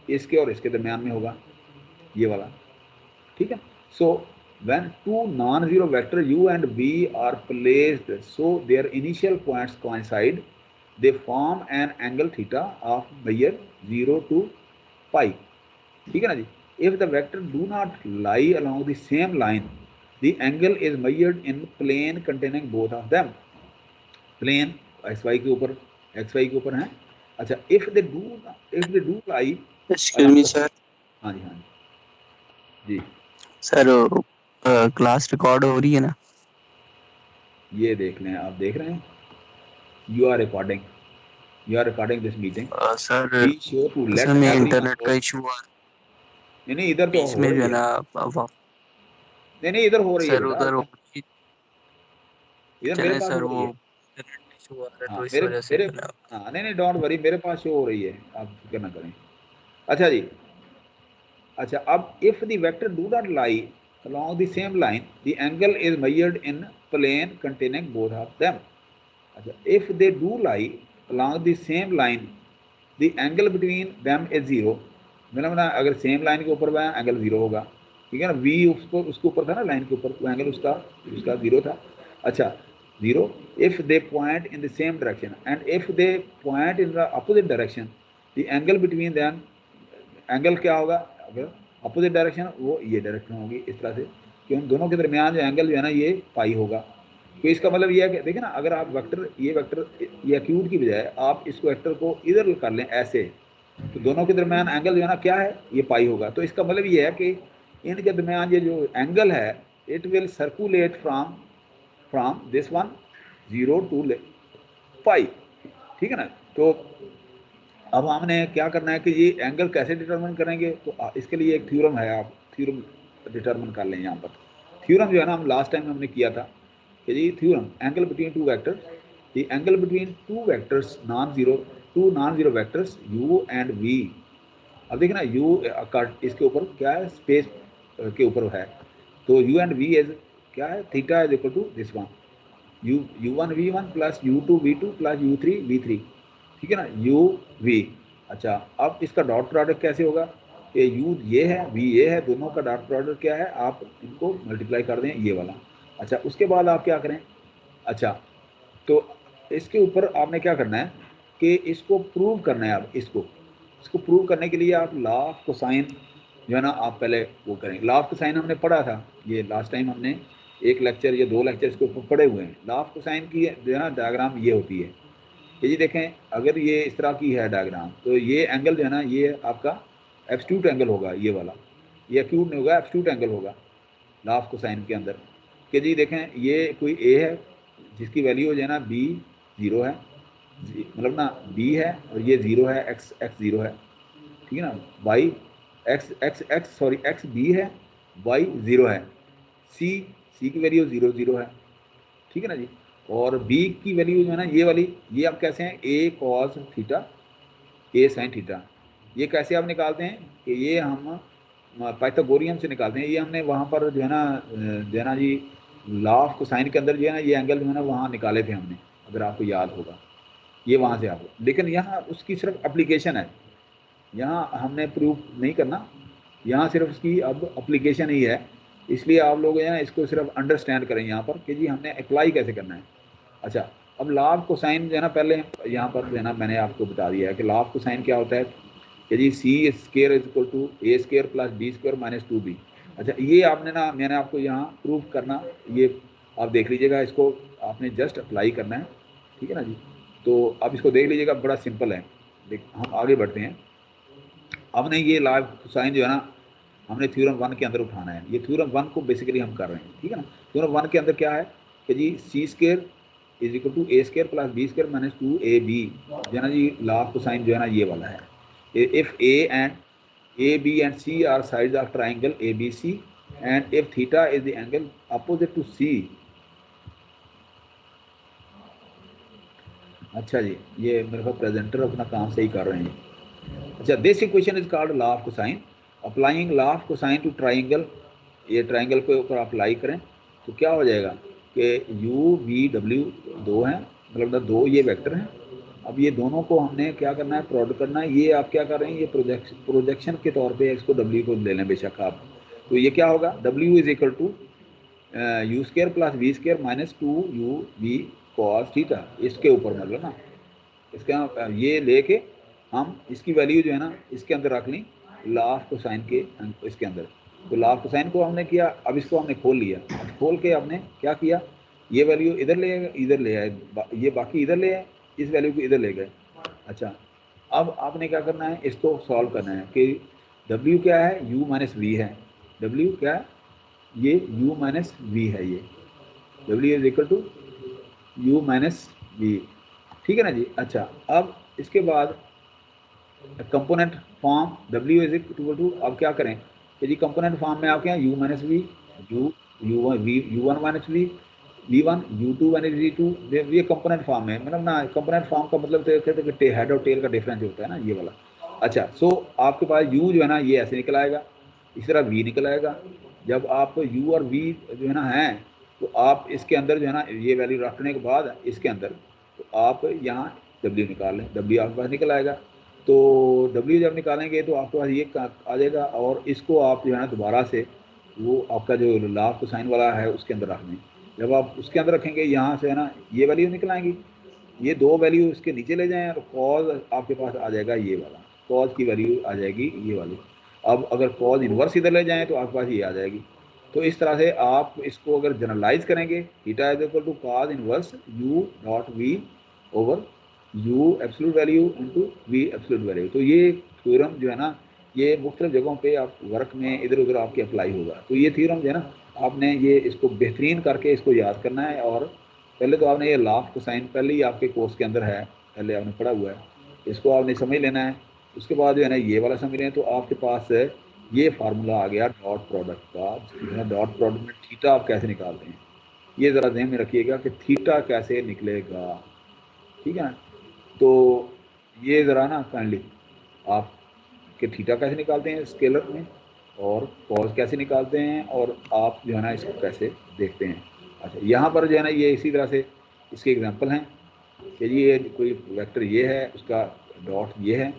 इसके और इसके दरमियान में होगा, ये वाला, ठीक है। सो when two non-zero vector u and b are placed so their initial points coincide, they form an angle theta of measure 0 to pi, ठीक है ना जी। if the vector do not lie along the same line, the angle is measured in plane containing both of them, plane xy के ऊपर है। अच्छा, if they do lie, Excuse me, sir. हाँ जी हाँ जी, जी सर क्लास रिकॉर्ड हो रही है ना? ये देख लें, आप देख रहे हैं, you are recording this meeting, sir be sure to असल लेट में एवरीवन इंटरनेट नो। का इशू आ नहीं इधर तो बीच हो में जो रही है है, ना। नहीं इधर हो रही है सर बेटा, उधर इधर मेरे चले पास सर, हो रही वो है। इंटरनेट इशू आ रहा है हाँ तो इस मेरे वजह से मेरे जो है ना। हाँ नहीं डोंट वरी, मेरे पास शो हो रही है, आप फिक्र ना करें। अच्छा जी, अच्छा अब if the vector do not lie along the same line, the angle is measured in plane containing both of them. अच्छा, if they do lie along the same line, the angle between them is zero. मतलब ना अगर same line के ऊपर वह angle zero होगा, ठीक है ना, वी उसको उसके ऊपर था ना, लाइन के ऊपर, वो एंगल उसका उसका जीरो था। अच्छा, zero if they point in the same direction and if they point in the opposite direction, the angle between them, angle क्या होगा अगर अपोजिट डायरेक्शन, वो ये डायरेक्शन होगी इस तरह से कि उन दोनों के दरमियान जो एंगल जो है ना ये पाई होगा। तो इसका मतलब ये है कि देखिए ना, अगर आप वेक्टर ये एक्यूट की बजाय आप इस वेक्टर को इधर कर लें ऐसे, तो दोनों के दरमियान एंगल जो है ना क्या है, ये पाई होगा। तो इसका मतलब ये है कि इनके दरमियान ये जो एंगल है, it will circulate from from this one 0 to पाई, ठीक है ना। तो अब हमने क्या करना है कि ये एंगल कैसे डिटरमिन करेंगे, तो इसके लिए एक थ्योरम है, आप थ्योरम डिटरमिन कर लें यहाँ पर। थ्योरम जो है ना, हम लास्ट टाइम हमने किया था कि जी theorem angle between two vectors, the angle between two vectors two non zero vectors u and v। अब देखिए ना, u का इसके ऊपर क्या है, स्पेस के ऊपर है, तो u एंड v इज क्या है, theta is equal to this one, u1 v1 plus u2 v2 plus u3 v3, ठीक है ना, u v। अच्छा, अब इसका डॉट प्रोडक्ट कैसे होगा कि u ये है v ये है, दोनों का डॉट प्रोडक्ट क्या है, आप इनको मल्टीप्लाई कर दें ये वाला। अच्छा, उसके बाद आप क्या करें, अच्छा तो इसके ऊपर आपने क्या करना है कि इसको प्रूव करना है। आप इसको प्रूव करने के लिए आप लॉ ऑफ कोसाइन जो है ना, आप पहले वो करें। लॉ ऑफ कोसाइन हमने पढ़ा था, ये लास्ट टाइम हमने एक लेक्चर या दो लेक्चर इसके ऊपर पढ़े हुए हैं। लॉ ऑफ कोसाइन की जो है ना डायग्राम ये होती है, ये जी देखें, अगर ये इस तरह की है डायग्राम, तो ये एंगल जो है ना ये आपका एब्सोल्यूट एंगल होगा, ये वाला, ये एक्यूट नहीं होगा, एब्सोल्यूट एंगल होगा लॉ ऑफ कोसाइन के अंदर। कि जी देखें, ये कोई ए है जिसकी वैल्यू जो है ना बी जीरो है, मतलब ना बी है और ये जीरो है, एक्स जीरो है, ठीक है ना, वाई एक्स बी है, वाई जीरो है, सी की वैल्यू जीरो जीरो है, ठीक है ना जी। और बी की वैल्यू जो है ना ये वाली, ये आप कैसे हैं, ए कॉस थीटा ए साइन थीटा, ये कैसे आप निकालते हैं कि ये हम पाइथागोरियन से निकालते हैं। ये हमने वहाँ पर जो है ना जी लॉ ऑफ कोसाइन के अंदर जो है ना ये एंगल जो है ना वहाँ निकाले थे हमने, अगर आपको याद होगा, ये वहाँ से आपको, लेकिन यहाँ उसकी सिर्फ एप्लीकेशन है, यहाँ हमने प्रूफ नहीं करना, यहाँ सिर्फ उसकी अब एप्लीकेशन ही है। इसलिए आप लोग हैं इसको सिर्फ अंडरस्टैंड करें यहाँ पर कि जी हमने अप्लाई कैसे करना है। अच्छा, अब लॉ ऑफ कोसाइन जो है ना, पहले यहाँ पर जो है ना मैंने आपको बता दिया है कि लॉ ऑफ कोसाइन क्या होता है कि जी c square is equal to a square plus b square minus 2b। अच्छा, ये आपने ना, मैंने आपको यहाँ प्रूव करना, ये आप देख लीजिएगा, इसको आपने जस्ट अप्लाई करना है, ठीक है ना जी। तो अब इसको देख लीजिएगा, बड़ा सिंपल है। हम आगे बढ़ते हैं। हमने ये लॉ ऑफ कोसाइन जो है ना हमने थ्योरम 1 के अंदर उठाना है, ये थ्योरम 1 को बेसिकली हम कर रहे हैं, ठीक है ना। थ्योरम 1 के अंदर क्या है कि जी c square is equal to a square plus b square minus 2ab जो है ना जी, लॉ ऑफ कोसाइन जो है ना ये वाला है। If a b and c are sides of triangle a b c and if theta is the angle opposite to c. अच्छा जी, ये मेरे को प्रेजेंटर अपना काम सही कर रहे हैं। अच्छा, this equation is called law of cosine. Applying law of cosine to triangle, ये ट्राइंगल के ऊपर अप्लाई करें तो क्या हो जाएगा कि यू वी डब्ल्यू दो हैं, मतलब दो ये वेक्टर हैं। अब ये दोनों को हमने क्या करना है, प्रोडक्ट करना है। ये आप क्या कर रहे हैं, ये प्रोजेक्शन के तौर पे इसको डब्ल्यू को ले लें बेशक आप, तो ये क्या होगा, डब्ल्यू is equal to u square plus v square minus 2u v cos theta, इसके ऊपर मतलब ना, इसका ये लेके हम इसकी वैल्यू जो है ना इसके अंदर रख ली, लॉ ऑफ कोसाइन के इसके अंदर। तो लॉ ऑफ कोसाइन को हमने किया, अब इसको हमने खोल लिया, खोल के हमने क्या किया, ये वैल्यू इधर ले आए, ये बाकी इधर ले आए, इस वैल्यू को इधर ले गए। अच्छा, अब आपने क्या करना है, इसको सॉल्व करना है कि W क्या है, u माइनस वी है, W क्या है, ये u माइनस वी है, ये W is equal to u minus v, ठीक है ना जी। अच्छा, अब इसके बाद component form W is equal to, अब क्या करें कि जी कंपोनेंट फॉर्म में आपके यहाँ u minus v, u1 minus v, v1, u2 minus v2, ये कंपोनेंट फॉर्म है, मतलब ना कंपोनेंट फॉर्म का मतलब तो हेड और टेल का डिफरेंस होता है ना, ये वाला। अच्छा, सो आपके पास u जो है ना ये ऐसे निकल आएगा, इस तरह v निकल आएगा। जब आप u और v जो है ना हैं, तो आप इसके अंदर जो है ना ये वैल्यू रखने के बाद इसके अंदर तो आप यहाँ w निकाल लें, w आपके पास निकल आएगा। तो W जब निकालेंगे तो आपके पास ये आ जाएगा, और इसको आप जो है ना दोबारा से वो आपका जो लाभ कोसाइन वाला है उसके अंदर रख दें। जब आप उसके अंदर रखेंगे, यहाँ से है ना ये वैल्यू निकल आएंगी, ये दो वैल्यू इसके नीचे ले जाएं और कॉज आपके पास आ जाएगा ये वाला, कॉज की वैल्यू आ जाएगी ये वाली। अब अगर कॉज इन्वर्स इधर ले जाएं तो आपके पास ये आ जाएगी। तो इस तरह से आप इसको अगर जनरलाइज करेंगे, theta is equal to cos inverse u dot v over u absolute value into v absolute value. तो ये थ्योरम जो है ना ये मुख्तलिफ जगहों पे आप वर्क में इधर उधर आपके अप्लाई होगा। तो ये थ्योरम जो है ना आपने ये इसको बेहतरीन करके इसको याद करना है, और पहले तो आपने ये लाभ कोसाइन पहले ही आपके कोर्स के अंदर है, पहले आपने पढ़ा हुआ है, इसको आपने समझ लेना है। उसके बाद जो है ना ये वाला समझ लें तो आपके पास ये फार्मूला आ गया डॉट प्रोडक्ट का, जो है डॉट प्रोडक्ट में थीटा आप कैसे निकालते हैं, ये ज़रा ध्यान में रखिएगा कि थीटा कैसे निकलेगा, ठीक है ना। तो ये ज़रा ना काइंडली आप कि थीटा कैसे निकालते हैं स्केलर में, और कॉस कैसे निकालते हैं, और आप जो है ना इसको कैसे देखते हैं। अच्छा, यहाँ पर जो है ना ये इसी तरह से इसके एग्जांपल हैं कि ये कोई वेक्टर ये है, उसका डॉट ये है,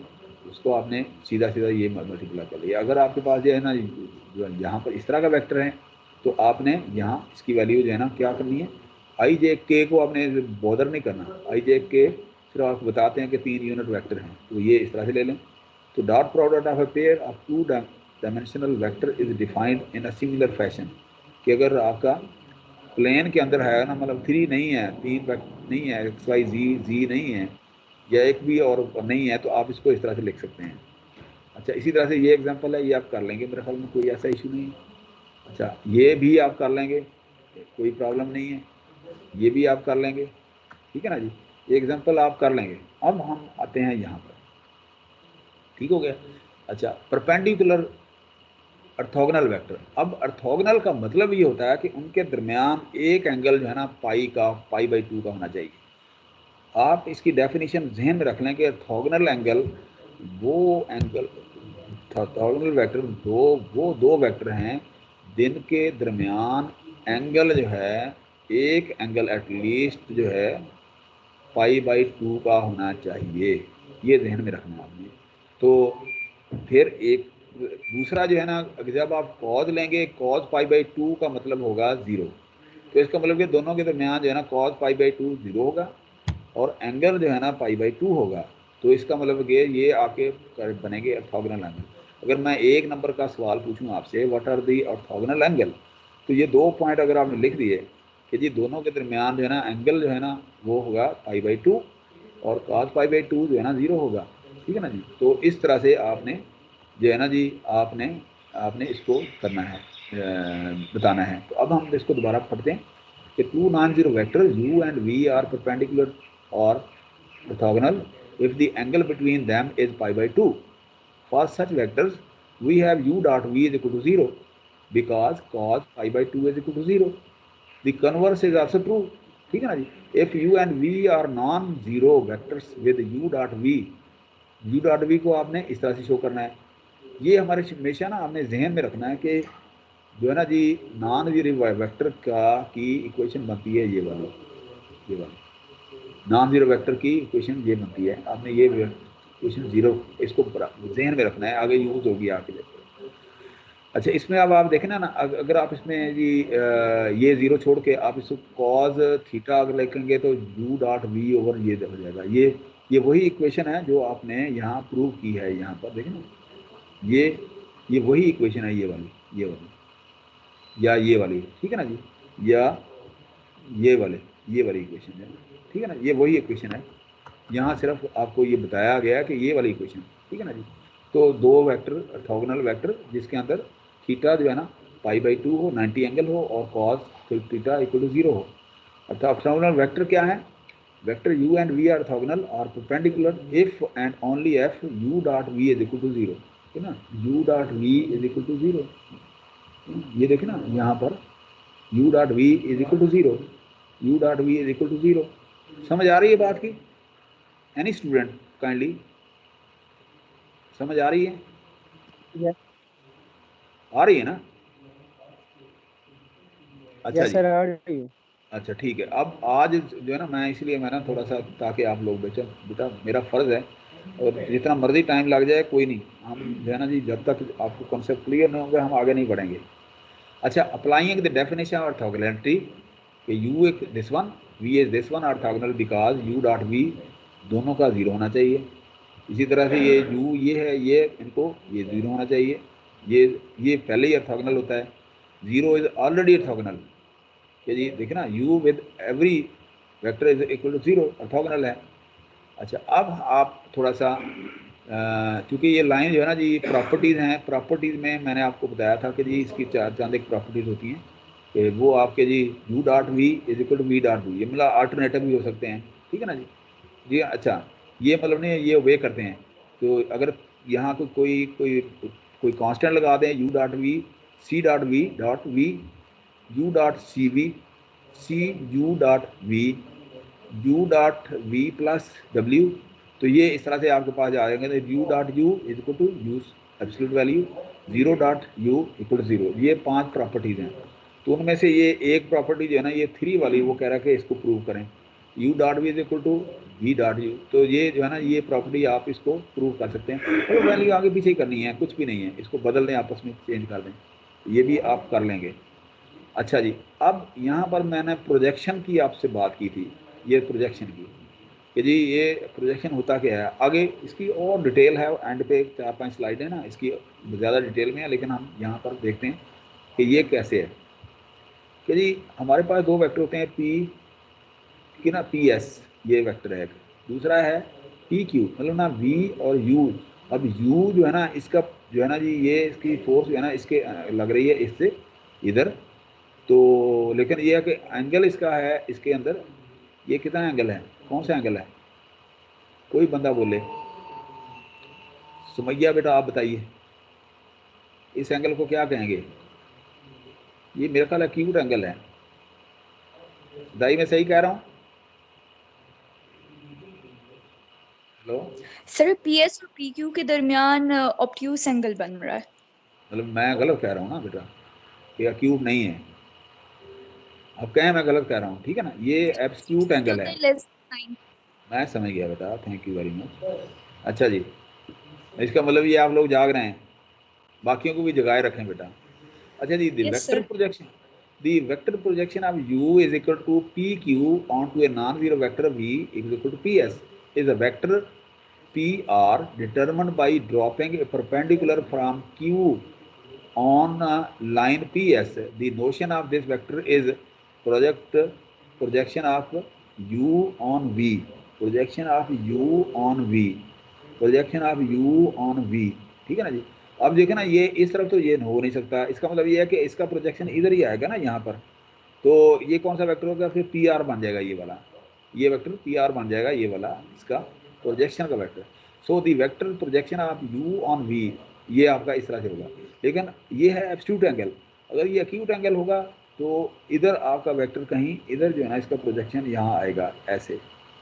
उसको आपने सीधा सीधा ये मल्टीप्लाई कर लिया। अगर आपके पास जो है ना जो यहाँ पर इस तरह का वेक्टर है तो आपने यहाँ इसकी वैल्यू जो है ना क्या करनी है, आई जे के को आपने बॉदर नहीं करना, आई जे के सिर्फ आपको बताते हैं कि 3 यूनिट वेक्टर हैं, तो ये इस तरह से ले लें। तो dot product of a pair of 2 dimensional vector is defined in a similar fashion, कि अगर आपका प्लेन के अंदर है ना, मतलब 3 नहीं है, 3 वेक्टर नहीं है, एक्स वाई जी नहीं है, या एक भी और नहीं है, तो आप इसको इस तरह से लिख सकते हैं। अच्छा, इसी तरह से ये एग्जांपल है, ये आप कर लेंगे, मेरे ख्याल में कोई ऐसा इशू नहीं है। अच्छा, ये भी आप कर लेंगे, कोई प्रॉब्लम नहीं है, ये भी आप कर लेंगे, ठीक है ना जी, ये एग्जांपल आप कर लेंगे। अब हम आते हैं यहाँ पर, ठीक हो गया। अच्छा, परपेंडिकुलर ऑर्थोगोनल वेक्टर। अब ऑर्थोगोनल का मतलब ये होता है कि उनके दरमियान एक एंगल जो है ना पाई/2 का होना चाहिए। आप इसकी डेफिनेशन जहन में रख लें कि ऑर्थोगोनल एंगल वो एंगल, ऑर्थोगोनल वेक्टर वो दो वेक्टर हैं जिनके दरमियान एंगल जो है एक एंगल एटलीस्ट जो है पाई/2 का होना चाहिए, ये जहन में रखना आपने। तो फिर एक दूसरा जो है ना, जब आप कॉज लेंगे, कॉज पाई/2 का मतलब होगा 0, तो इसका मतलब कि दोनों के दरमियान जो है ना कॉज पाई/2 0 होगा और एंगल जो है ना पाई/2 होगा। तो इसका मतलब कि ये आपके बनेंगे ऑर्थोगोनल एंगल। अगर मैं एक नंबर का सवाल पूछूं आपसे, what are the orthogonal angle, तो ये 2 पॉइंट अगर आपने लिख दिए कि जी दोनों के दरमियान जो है ना एंगल जो है ना वो होगा पाई/2 और कॉज पाई/2 जो है ना 0 होगा, ठीक है ना जी। तो इस तरह से आपने जो है ना जी आपने इसको करना है, बताना है। तो अब हम इसको दोबारा पढ़ते हैं कि 2 non-zero vectors u and v are perpendicular or orthogonal if the angle between them is pi/2. For such vectors, we have u dot v is equal to 0 because cos pi/2 is equal to 0. The converse is also true, ठीक है ना जी। If u and v are non-zero vectors with u dot v को आपने इस तरह से show करना है। ये हमारे हमेशा ना आपने जहन में रखना है कि जो है ना जी नॉन जीरो वेक्टर का की इक्वेशन बनती है ये वाली नॉन जीरो वेक्टर की इक्वेशन ये बनती है। आपने ये इक्वेशन 0 इसको जहन में रखना है, आगे यूज होगी आपके लिए। अच्छा, इसमें अब आप देखें ना अगर आप इसमें जी ये 0 छोड़ के आप इसको कॉज थीटा अगर लिखेंगे तो u डॉट v ओवर ये हो जाएगा। ये वही इक्वेशन है जो आपने यहाँ प्रूव की है, यहाँ पर देखें ना, ये वही इक्वेशन है, ये वाली या ये वाली, ठीक है ना जी, या ये वाली इक्वेशन है, ठीक है ना, ये वही इक्वेशन है। यहाँ सिर्फ आपको ये बताया गया कि ये वाली इक्वेशन, ठीक है ना जी। तो 2 वेक्टर ऑर्थोगोनल वेक्टर जिसके अंदर थीटा जो है ना π/2 हो, 90 एंगल हो और cos थीटा इक्वल टू 0 हो। अर्थात ऑर्थोगोनल वेक्टर क्या है? Vector u and v are orthogonal or perpendicular if and only if u dot v is equal to 0, है ना, u dot v is equal to 0। ये देखें ना यहाँ पर u dot v is equal to 0, u dot v is equal to 0। समझ आ रही है बात की? एनी स्टूडेंट काइंडली समझ आ रही है? Yes. आ रही है ना? अच्छा Yes जी, sir, आ रही है। अच्छा ठीक है। अब आज जो है ना मैं इसलिए मैं ना थोड़ा सा, ताकि आप लोग बेटा मेरा फ़र्ज़ है, और जितना मर्जी टाइम लग जाए कोई नहीं, हम जो है ना जी जब तक आपको कॉन्सेप्ट क्लियर नहीं होंगे हम आगे नहीं बढ़ेंगे। अच्छा, applying the definition of orthogonality कि यू एक this one, v is this one orthogonal because u dot v दोनों का 0 होना चाहिए। इसी तरह से ये यू ये है, ये इनको ये 0 होना चाहिए। ये पहले ही ऑर्थोगोनल होता है, 0 इज ऑलरेडी ऑर्थोगोनल। कि जी देखिए ना, u with every vector is equal to 0 orthogonal है। अच्छा, अब आप थोड़ा सा क्योंकि ये लाइन जो है ना जी प्रॉपर्टीज़ हैं, प्रॉपर्टीज़ में मैंने आपको बताया था कि जी इसकी चार एक प्रॉपर्टीज़ होती हैं कि वो आपके जी u dot v is equal to v dot v, ये मतलब अल्टरनेटिव भी हो सकते हैं, ठीक है ना जी। जी अच्छा, ये मतलब नहीं ये वे करते हैं, तो अगर यहाँ कोई कांस्टेंट लगा दें u dot v c dot v u dot c v c u dot v plus w, तो ये इस तरह से आपके पास आ जाएंगे। तो u dot u is equal to u absolute value, 0 dot u equal to 0। ये 5 प्रॉपर्टीज़ हैं। तो उनमें से ये एक प्रॉपर्टी जो है ना ये 3 वाली, वो कह रहा है कि इसको प्रूव करें, u dot v is equal to v dot u. तो ये जो है ना ये प्रॉपर्टी आप इसको प्रूव कर सकते हैं, तो वैल्यू आगे पीछे ही करनी है, कुछ भी नहीं है, इसको बदल दें, आपस में चेंज कर दें, ये भी आप कर लेंगे। अच्छा जी, अब यहाँ पर मैंने प्रोजेक्शन की आपसे बात की थी, ये प्रोजेक्शन की कि जी ये प्रोजेक्शन होता क्या है। आगे इसकी और डिटेल है, एंड पे 4-5 स्लाइड है ना, इसकी ज़्यादा डिटेल में है, लेकिन हम यहाँ पर देखते हैं कि ये कैसे है। कि जी हमारे पास 2 वेक्टर होते हैं, पी कि ना पी एस, ये वेक्टर है एक, दूसरा है पी क्यू, मतलब ना वी और यू। अब यू जो है ना इसका जो है ना जी ये इसकी फोर्स जो है ना इसके लग रही है इससे इधर, तो लेकिन ये है कि एंगल इसका है इसके अंदर, ये कितना एंगल है, कौन सा एंगल है, कोई बंदा बोले। सुमैया बेटा आप बताइए, इस एंगल को क्या कहेंगे? ये मेरा ख्याल एक्यूट एंगल है, दाई मैं सही कह रहा हूँ? हेलो सर पीएस और पीक्यू के दरमियान ऑब्ट्यूस एंगल बन रहा है। मतलब मैं गलत कह रहा हूँ ना बेटा, ये एक्यूट नहीं है, अब कहें मैं गलत कह रहा हूँ, ठीक है ना, ये एब्सोल्यूट एंगल है। मैं समझ गया बेटा, थैंक यू वेरी मच। अच्छा जी, इसका मतलब ये आप लोग जाग रहे हैं, बाकियों को भी जगाए रखें बेटा। अच्छा जी, the vector projection of u is equal to pq onto a non-zero vector v is equal to ps is a vector pr determined by dropping a perpendicular from q on line ps. The notion of this vector is projection of u on v, projection of u on v, projection of u on v, ठीक है ना जी। अब देखें ना, ये इस तरफ तो ये हो नहीं सकता, इसका मतलब ये है कि इसका प्रोजेक्शन इधर ही आएगा ना यहाँ पर, तो ये कौन सा वेक्टर होगा, फिर पी आर बन जाएगा, ये वाला, ये वेक्टर पी आर बन जाएगा, ये वाला इसका प्रोजेक्शन का vector. So the vector projection of u on v, ये आपका इस तरह से होगा। लेकिन ये है एब्सोल्यूट एंगल, अगर ये एक्यूट एंगल होगा तो इधर आपका वेक्टर कहीं इधर जो है ना इसका प्रोजेक्शन यहाँ आएगा ऐसे,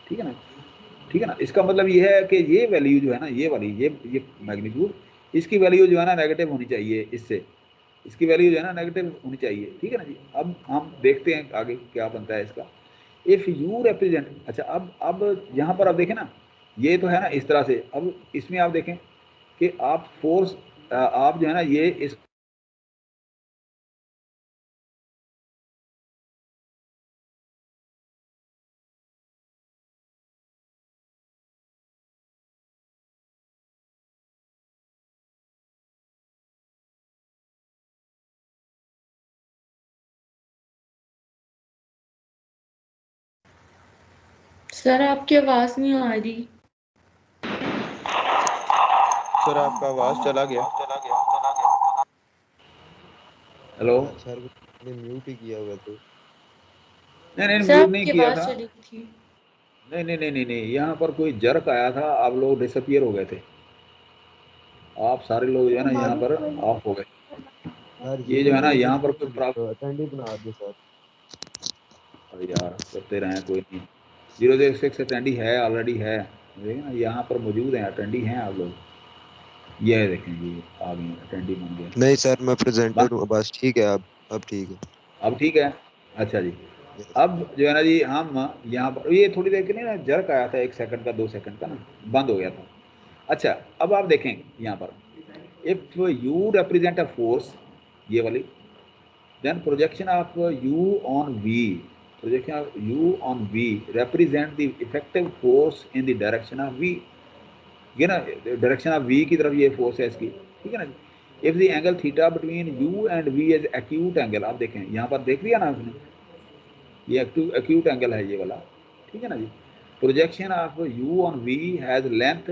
ठीक है ना, ठीक है ना। इसका मतलब ये है कि ये वैल्यू जो है ना, ये वाली ये मैग्नीट्यूड, इसकी वैल्यू जो है ना नेगेटिव होनी चाहिए, इससे इसकी वैल्यू जो है ना नेगेटिव होनी चाहिए, ठीक है ना जी। अब हम देखते हैं आगे क्या बनता है इसका। इफ़ यू रिप्रेजेंट, अच्छा अब यहाँ पर आप देखें ना, ये तो है ना इस तरह से, अब इसमें आप देखें कि आप फोर्स आप जो है ना ये इस सर आपकी आवाज नहीं आ रही। सर आपका आवाज चला गया। हेलो, सर ने म्यूट ही किया हुआ तो। नहीं सर म्यूट नहीं आपकी किया आवाज था। चली थी। नहीं, यहाँ पर कोई जर्क आया था, आप लोग डिसअपियर हो गए थे, आप सारे लोग जो है ना यहाँ पर ऑफ हो गए। सर ये जो है ना 006 यहाँ पर कोई प्रॉब्लम, अटेंड ही बना दे सर। अरे यार करते रहे, कोई नहीं। 006 अटेंडी है, ऑलरेडी है, देखिए ना यहाँ पर मौजूद हैं, अटेंडी हैं आप लोग। ये है, देखें ये आ गए, अटेंडी बन गए। नहीं सर मैं बन, प्रेजेंटर हूँ बस, ठीक है अब ठीक है। अब ठीक है। अच्छा जी, Yes. अब जो है ना जी हम यहाँ पर ये थोड़ी देर के लिए ना जर्क आया था, 1 सेकंड का 2 सेकंड का ना, बंद हो गया था। अच्छा, अब आप देखें यहाँ पर, if you represent a force, ये वाली, then projection of u on v, projection of u on v represent the effective force in the direction of v, ठीक है ना, डायरेक्शन ऑफ v की तरफ ये फोर्स है इसकी, ठीक है ना। If the angle theta between u and v is acute angle, आप देखें यहाँ पर देख लिया ना आपने, ये एक्यूट एंगल है ये वाला, ठीक है ना जी। Projection of u on v has length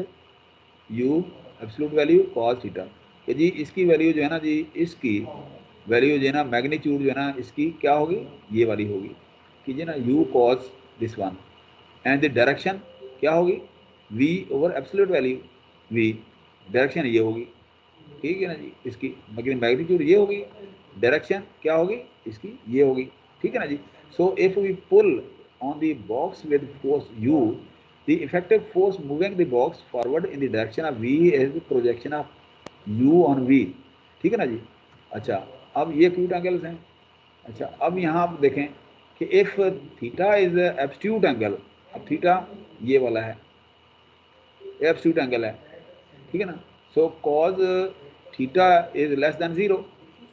u absolute value cos theta, कि जी इसकी वैल्यू जो है ना जी, इसकी वैल्यू जो है ना, मैग्नीट्यूड जो है ना इसकी क्या होगी, ये वाली होगी कि जी ना u cos this one, and the direction क्या होगी, v over absolute value v, direction ये होगी, ठीक है ना जी। इसकी मतलब मैग्नीट्यूड ये होगी, डायरेक्शन क्या होगी इसकी, ये होगी, ठीक है ना जी। So if we pull on the box with force u, the effective force moving the box forward in the direction of v is projection of u on v, ठीक है ना जी। अच्छा, अब ये एक्यूट एंगल्स हैं। अच्छा, अब यहाँ आप देखें कि if theta is absolute angle, अब थीटा ये वाला है, एब्सोल्यूट एंगल है, ठीक है ना। So cos theta is less than 0,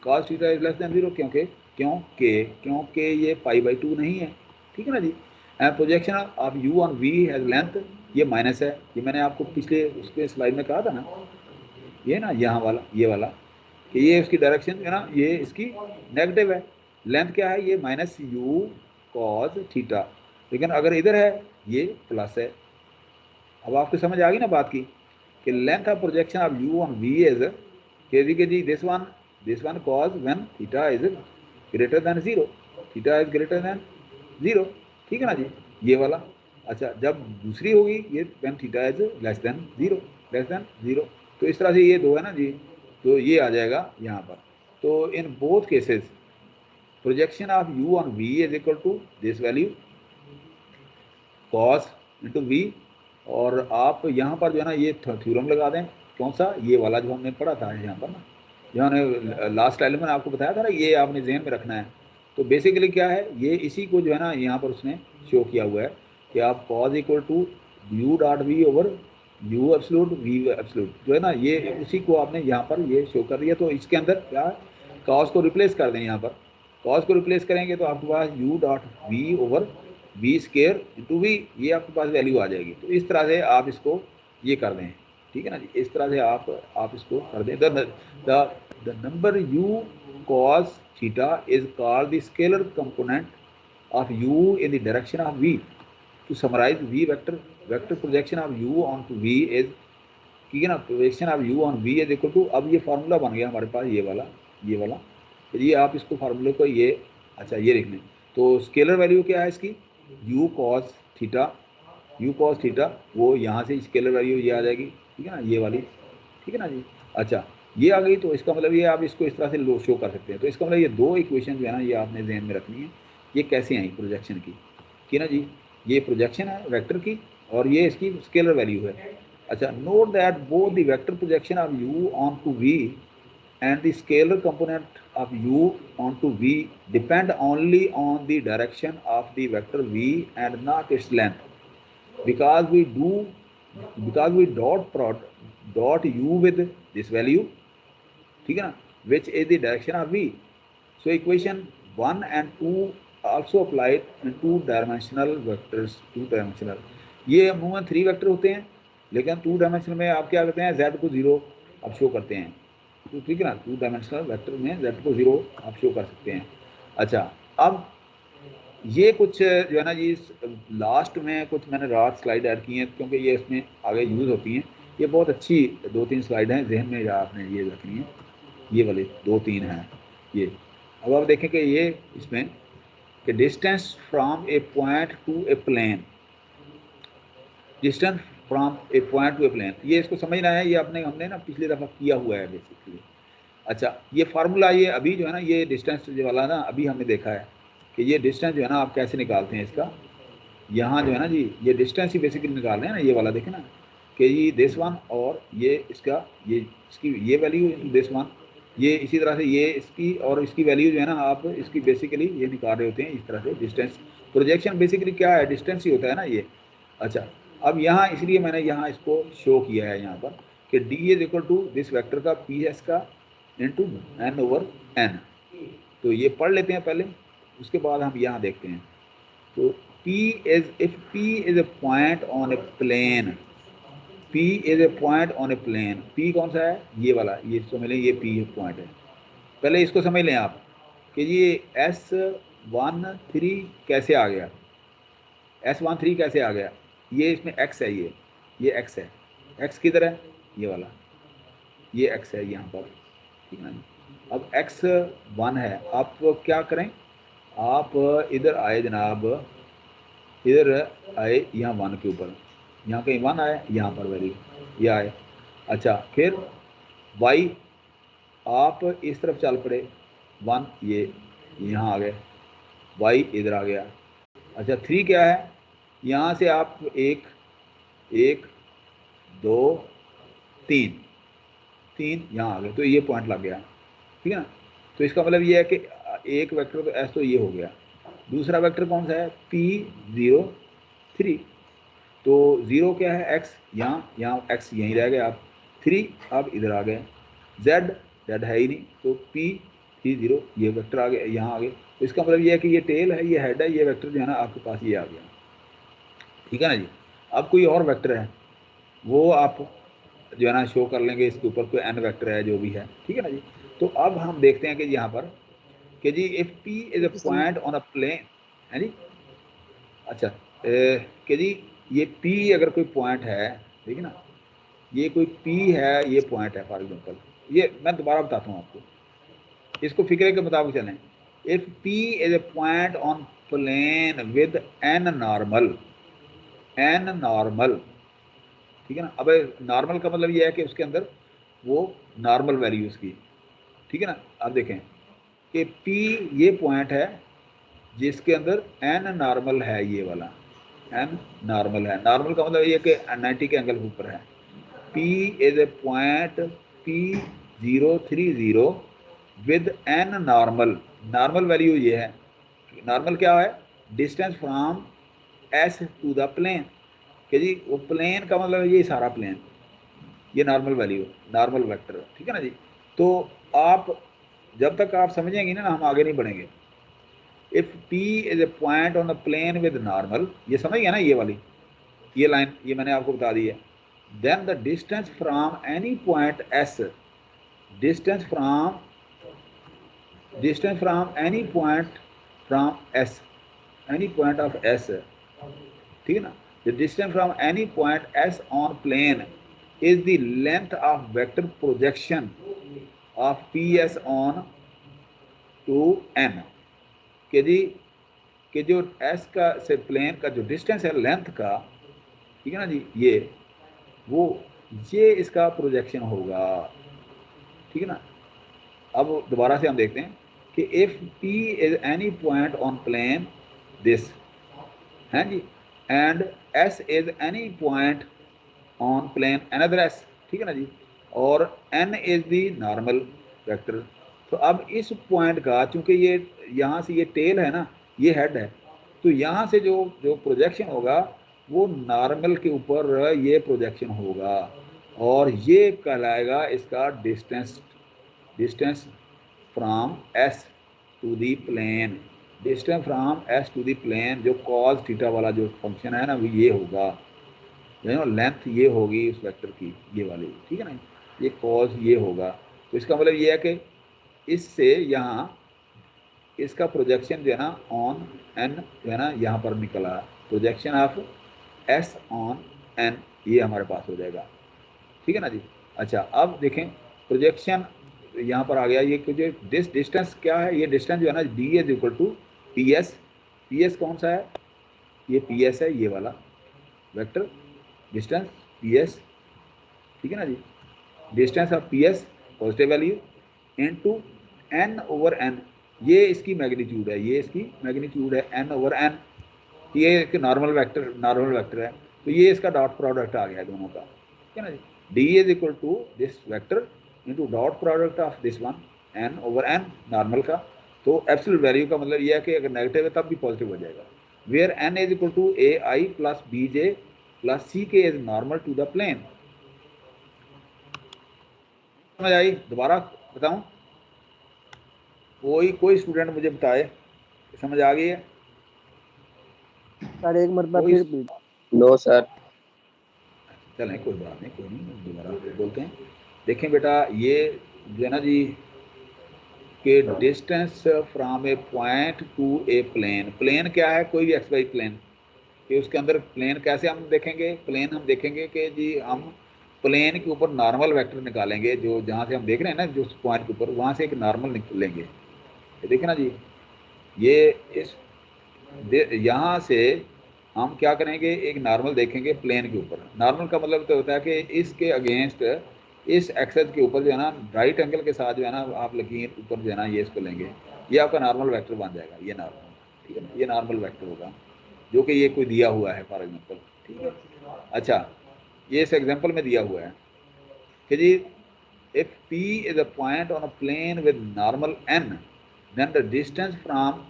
cos theta is less than 0, क्योंकि ये π/2 नहीं है, ठीक है ना जी। And projection of u on v has length, ये माइनस है, ये मैंने आपको पिछले उसके स्लाइड में कहा था ना, ये ना यहाँ वाला, ये वाला, कि ये इसकी डायरेक्शन है ना, ये इसकी नेगेटिव है, लेंथ क्या है, ये माइनस u cos थीटा, लेकिन अगर इधर है ये प्लस है। अब आपको समझ आ गई ना बात की, कि length of projection of u on v is के जी this one cos when theta is greater than 0, theta is greater than 0, ठीक है ना जी, ये वाला। अच्छा, जब दूसरी होगी ये when theta is less than 0, तो इस तरह से ये दो है ना जी, तो ये आ जाएगा यहाँ पर। तो in both cases projection of u on v is equal to this value cos into v, और आप यहाँ पर जो है ना ये थ्योरम लगा दें, कौन सा, ये वाला जो हमने पढ़ा था यहाँ पर ना, जो हमने लास्ट स्लाइड में आपको बताया था ना, ये आपने ज़हन में रखना है। तो बेसिकली क्या है, ये इसी को जो है ना यहाँ पर उसने शो किया हुआ है कि आप cos equal to u dot v over u absolute v absolute, जो है ना ये उसी को आपने यहाँ पर ये शो कर दिया। तो इसके अंदर क्या cos को रिप्लेस कर दें, यहाँ पर cos को रिप्लेस करेंगे तो आपके पास u dot v over v square into v, ये आपके पास वैल्यू आ जाएगी। तो इस तरह से आप इसको ये कर दें, ठीक है ना जी, इस तरह से आप इसको कर दें। The number u cos theta is called the scalar component of u in the direction of v। To summarize v vector projection of u onto v is, ठीक है ना, projection of u on v is equal to, अब ये formula बन गया हमारे पास, ये वाला, तो ये आप इसको फार्मूले को ये, अच्छा ये लिख लें। तो स्केलर वैल्यू क्या है इसकी, u cos थीटा, वो यहाँ से स्केलर वैल्यू ये आ जाएगी, ठीक है ना, ये वाली, ठीक है ना जी। अच्छा, ये आ गई, तो इसका मतलब ये आप इसको इस तरह से लो शो कर सकते हैं। तो इसका मतलब ये दो इक्वेशन जो है ना, ये आपने जहन में रखनी है, ये कैसे आई प्रोजेक्शन की, ठीक है ना जी। ये प्रोजेक्शन है वेक्टर की, और ये इसकी स्केलर वैल्यू है। अच्छा, note that both the vector projection of u onto v and the scalar component of u onto v depend only on the direction of the vector v and not its length, because we dot u with this value, ठीक है ना, which is the direction of v. So equation 1 and 2 also applied in two dimensional vectors, ये अमूमन 3 vector होते हैं, लेकिन 2 dimensional में आप क्या करते हैं, z को 0 आप शो करते हैं, तो ठीक है ना, 2 डायमेंशनल वेक्टर में z को 0 आप शो कर सकते हैं। अच्छा, अब ये कुछ जो है ना जी, लास्ट में कुछ मैंने रात स्लाइड ऐड की हैं, क्योंकि ये इसमें आगे यूज़ होती हैं। ये बहुत अच्छी 2-3 स्लाइड हैं, जहन में आपने ये रखनी है, ये वाले 2-3 हैं ये, अब आप देखें कि ये इसमें कि distance from a point to a plane, distance from a point to a plane, ये इसको समझना है, ये हमने ना पिछली दफ़ा किया हुआ है बेसिकली। अच्छा, ये फार्मूला ये अभी जो है ना, ये डिस्टेंस वाला ना अभी हमने देखा है कि ये डिस्टेंस जो है ना आप कैसे निकालते हैं इसका। यहाँ जो है ना जी, ये डिस्टेंस ही बेसिकली निकाल रहे हैं ना, ये वाला देखें ना कि ये दिस वन और ये इसका ये इसकी ये वैल्यू दिस वन, ये इसी तरह से ये इसकी और इसकी वैल्यू जो है ना आप इसकी बेसिकली ये निकाल रहे होते हैं इस तरह से। डिस्टेंस प्रोजेक्शन बेसिकली क्या है, डिस्टेंस ही होता है ना ये। अच्छा, अब यहाँ इसलिए मैंने यहाँ इसको शो किया है यहाँ पर कि d is equal to this vector का पी एस का इंटू एन ओवर एन। तो ये पढ़ लेते हैं पहले, उसके बाद हम यहाँ देखते हैं। तो P is, if P is a point on a plane, P is a point on a plane, P कौन सा है, ये वाला, ये समझ लें ये P पॉइंट है। पहले इसको समझ लें आप कि ये S13 कैसे आ गया, S13 कैसे आ गया, ये इसमें X है, ये X है, X किधर है, ये वाला, ये X है यहाँ पर, ठीक है ना। अब X1 है, आप क्या करें, आप इधर आए जनाब, इधर आए यहाँ 1 के ऊपर, यहाँ कहीं 1 आए, यहाँ पर वैल्यू ये आए। अच्छा, फिर y आप इस तरफ चल पड़े 1, ये यहाँ आ गए, y इधर आ गया। अच्छा, 3 क्या है, यहाँ से आप 1 1 2 3 यहाँ आ गए, तो ये पॉइंट लग गया, ठीक है ना। तो इसका मतलब ये है कि एक वेक्टर तो S तो ये हो गया, दूसरा वेक्टर कौन सा है, P03, तो 0 क्या है, X, यहाँ X यहीं रह गए आप, 3 आप इधर आ गए, Z है ही नहीं, तो P30 ये वेक्टर आ गए, यहाँ आ गए। तो इसका मतलब ये है कि ये टेल है, ये हेड है, ये वेक्टर जो है ना आपके पास ये आ गया, ठीक है ना जी। अब कोई और वेक्टर है वो आप जो है ना शो कर लेंगे इसके ऊपर, कोई n वेक्टर है जो भी है, ठीक है ना जी। तो अब हम देखते हैं कि यहाँ पर कि जी if P is a point on a plane है जी। अच्छा, कि जी ये P अगर कोई पॉइंट है, ठीक है ना, ये कोई P है, ये पॉइंट है फॉर एग्जांपल, ये मैं दोबारा बताता हूँ आपको, इसको फिक्रे के मुताबिक चलें। If P is a point on plane with n normal, ठीक है ना। अब नॉर्मल का मतलब ये है कि उसके अंदर वो नॉर्मल वैल्यू उसकी, ठीक है ना। आप देखें कि P ये पॉइंट है जिसके अंदर n नॉर्मल है, ये वाला n नॉर्मल है। नॉर्मल का मतलब ये कि 90 के एंगल के ऊपर है। P is a point P030 with n normal, normal value ये है, नॉर्मल क्या है, distance from S to the plane, कि जी वो प्लेन का मतलब ये सारा प्लेन, ये नॉर्मल वैल्यू, नॉर्मल वेक्टर, ठीक है ना जी। तो आप जब तक आप समझेंगे ना हम आगे नहीं बढ़ेंगे। If P is a point on the plane with normal, ये समझ गया ना, ये वाली ये लाइन ये मैंने आपको बता दी है। Then the distance from any point S, distance from any point from S, any point of S, ठीक है ना। The distance from any point S on plane is the length of vector projection of PS on to n, कि जी कि जो S का से plane का जो डिस्टेंस है लेंथ का, ठीक है ना जी, ये इसका प्रोजेक्शन होगा, ठीक है ना। अब दोबारा से हम देखते हैं कि if P is any point on plane this है जी, and S is any point on plane another S, ठीक है ना जी, और n is the normal vector. तो अब इस पॉइंट का, चूंकि ये यहाँ से ये टेल है ना, ये हेड है, तो यहाँ से जो प्रोजेक्शन होगा वो नॉर्मल के ऊपर ये प्रोजेक्शन होगा, और ये कहलाएगा इसका distance from S to the plane, distance from S to the plane, जो कॉस थीटा वाला जो फंक्शन है ना, वो ये होगा, लेंथ ये होगी उस वेक्टर की, ये वाली, ठीक है ना, ये कॉस ये होगा। तो इसका मतलब ये है कि इससे यहाँ इसका प्रोजेक्शन जो है ना ऑन n जो है ना यहाँ पर निकला, projection of S on n, ये हमारे पास हो जाएगा, ठीक है ना जी। अच्छा, अब देखें प्रोजेक्शन यहाँ पर आ गया ये कि दिस डिस्टेंस क्या है, ये डिस्टेंस जो है ना d is equal to P S. P S कौन सा है, ये पी एस है, ये वाला वेक्टर डिस्टेंस पी एस, ठीक है ना जी। Distance of P S positive value into N over N, ये इसकी मैग्नीट्यूड है, ये इसकी मैग्नीट्यूड है एन ओवर एन। ये एक नॉर्मल वेक्टर है, तो ये इसका डॉट प्रोडक्ट आ गया दोनों का, ठीक है ना जी। D is equal to this vector into dot product of this one N over N normal का। तो एब्सोल्यूट वैल्यू का मतलब यह है कि अगर नेगेटिव है तब भी पॉजिटिव हो जाएगा। Where N is equal to A I plus B J plus C K is normal to the plane. समझ आई? दोबारा बताऊं, कोई स्टूडेंट मुझे बताए, समझ आ गई है? सर एक मरतबा कोई- फिर नो सर। चलें कोई बात नहीं, कोई नहीं, दोबारा बोलते हैं। देखें बेटा, ये जो है ना जी कि distance from a point to a plane, plane क्या है, कोई भी एक्स वाई प्लेन, कि उसके अंदर प्लेन कैसे हम देखेंगे, प्लेन हम देखेंगे कि जी हम प्लेन के ऊपर नॉर्मल वेक्टर निकालेंगे, जो जहाँ से हम देख रहे हैं ना जो पॉइंट के ऊपर, वहाँ से एक नॉर्मल निकलेंगे। ये देखें ना जी, ये इस यहाँ से हम क्या करेंगे, एक नॉर्मल देखेंगे प्लेन के ऊपर। नॉर्मल का मतलब तो होता है कि इसके अगेंस्ट, इस एक्सेस के ऊपर जो है ना राइट एंगल के साथ जो है ना आप लकीर ऊपर जो है ना ये इसको लेंगे, ये आपका नॉर्मल वेक्टर बन जाएगा, ये नॉर्मल, ठीक है ना, ये नॉर्मल वेक्टर होगा जो कि ये कोई दिया हुआ है फॉर एग्जांपल, ठीक है। अच्छा, ये इस एग्जांपल में दिया हुआ है कि जी if P is a point on a plane with normal n, then the distance from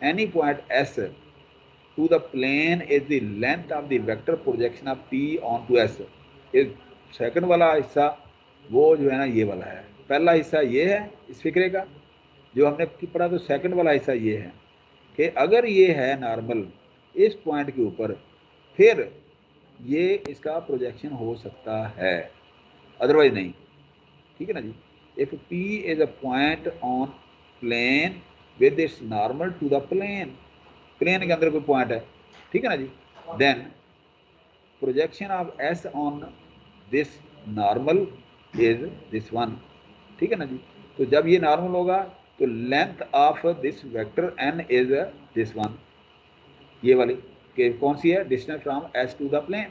any point S to the plane is the length of the vector projection of P onto S। ये second वाला हिस्सा वो जो है ना ये वाला है, पहला हिस्सा ये है इस फिक्रे का जो हमने पढ़ा, तो सेकंड वाला हिस्सा ये है कि अगर ये है नॉर्मल इस पॉइंट के ऊपर, फिर ये इसका प्रोजेक्शन हो सकता है, अदरवाइज नहीं, ठीक है ना जी। If P is a point on plane with its normal to the plane, plane के अंदर कोई पॉइंट है, ठीक है ना जी, then projection of S on this normal is this one, ठीक है ना जी। तो जब ये नॉर्मल होगा तो length of this vector n is this one, ये वाली कि कौन सी है, distance from S to the plane,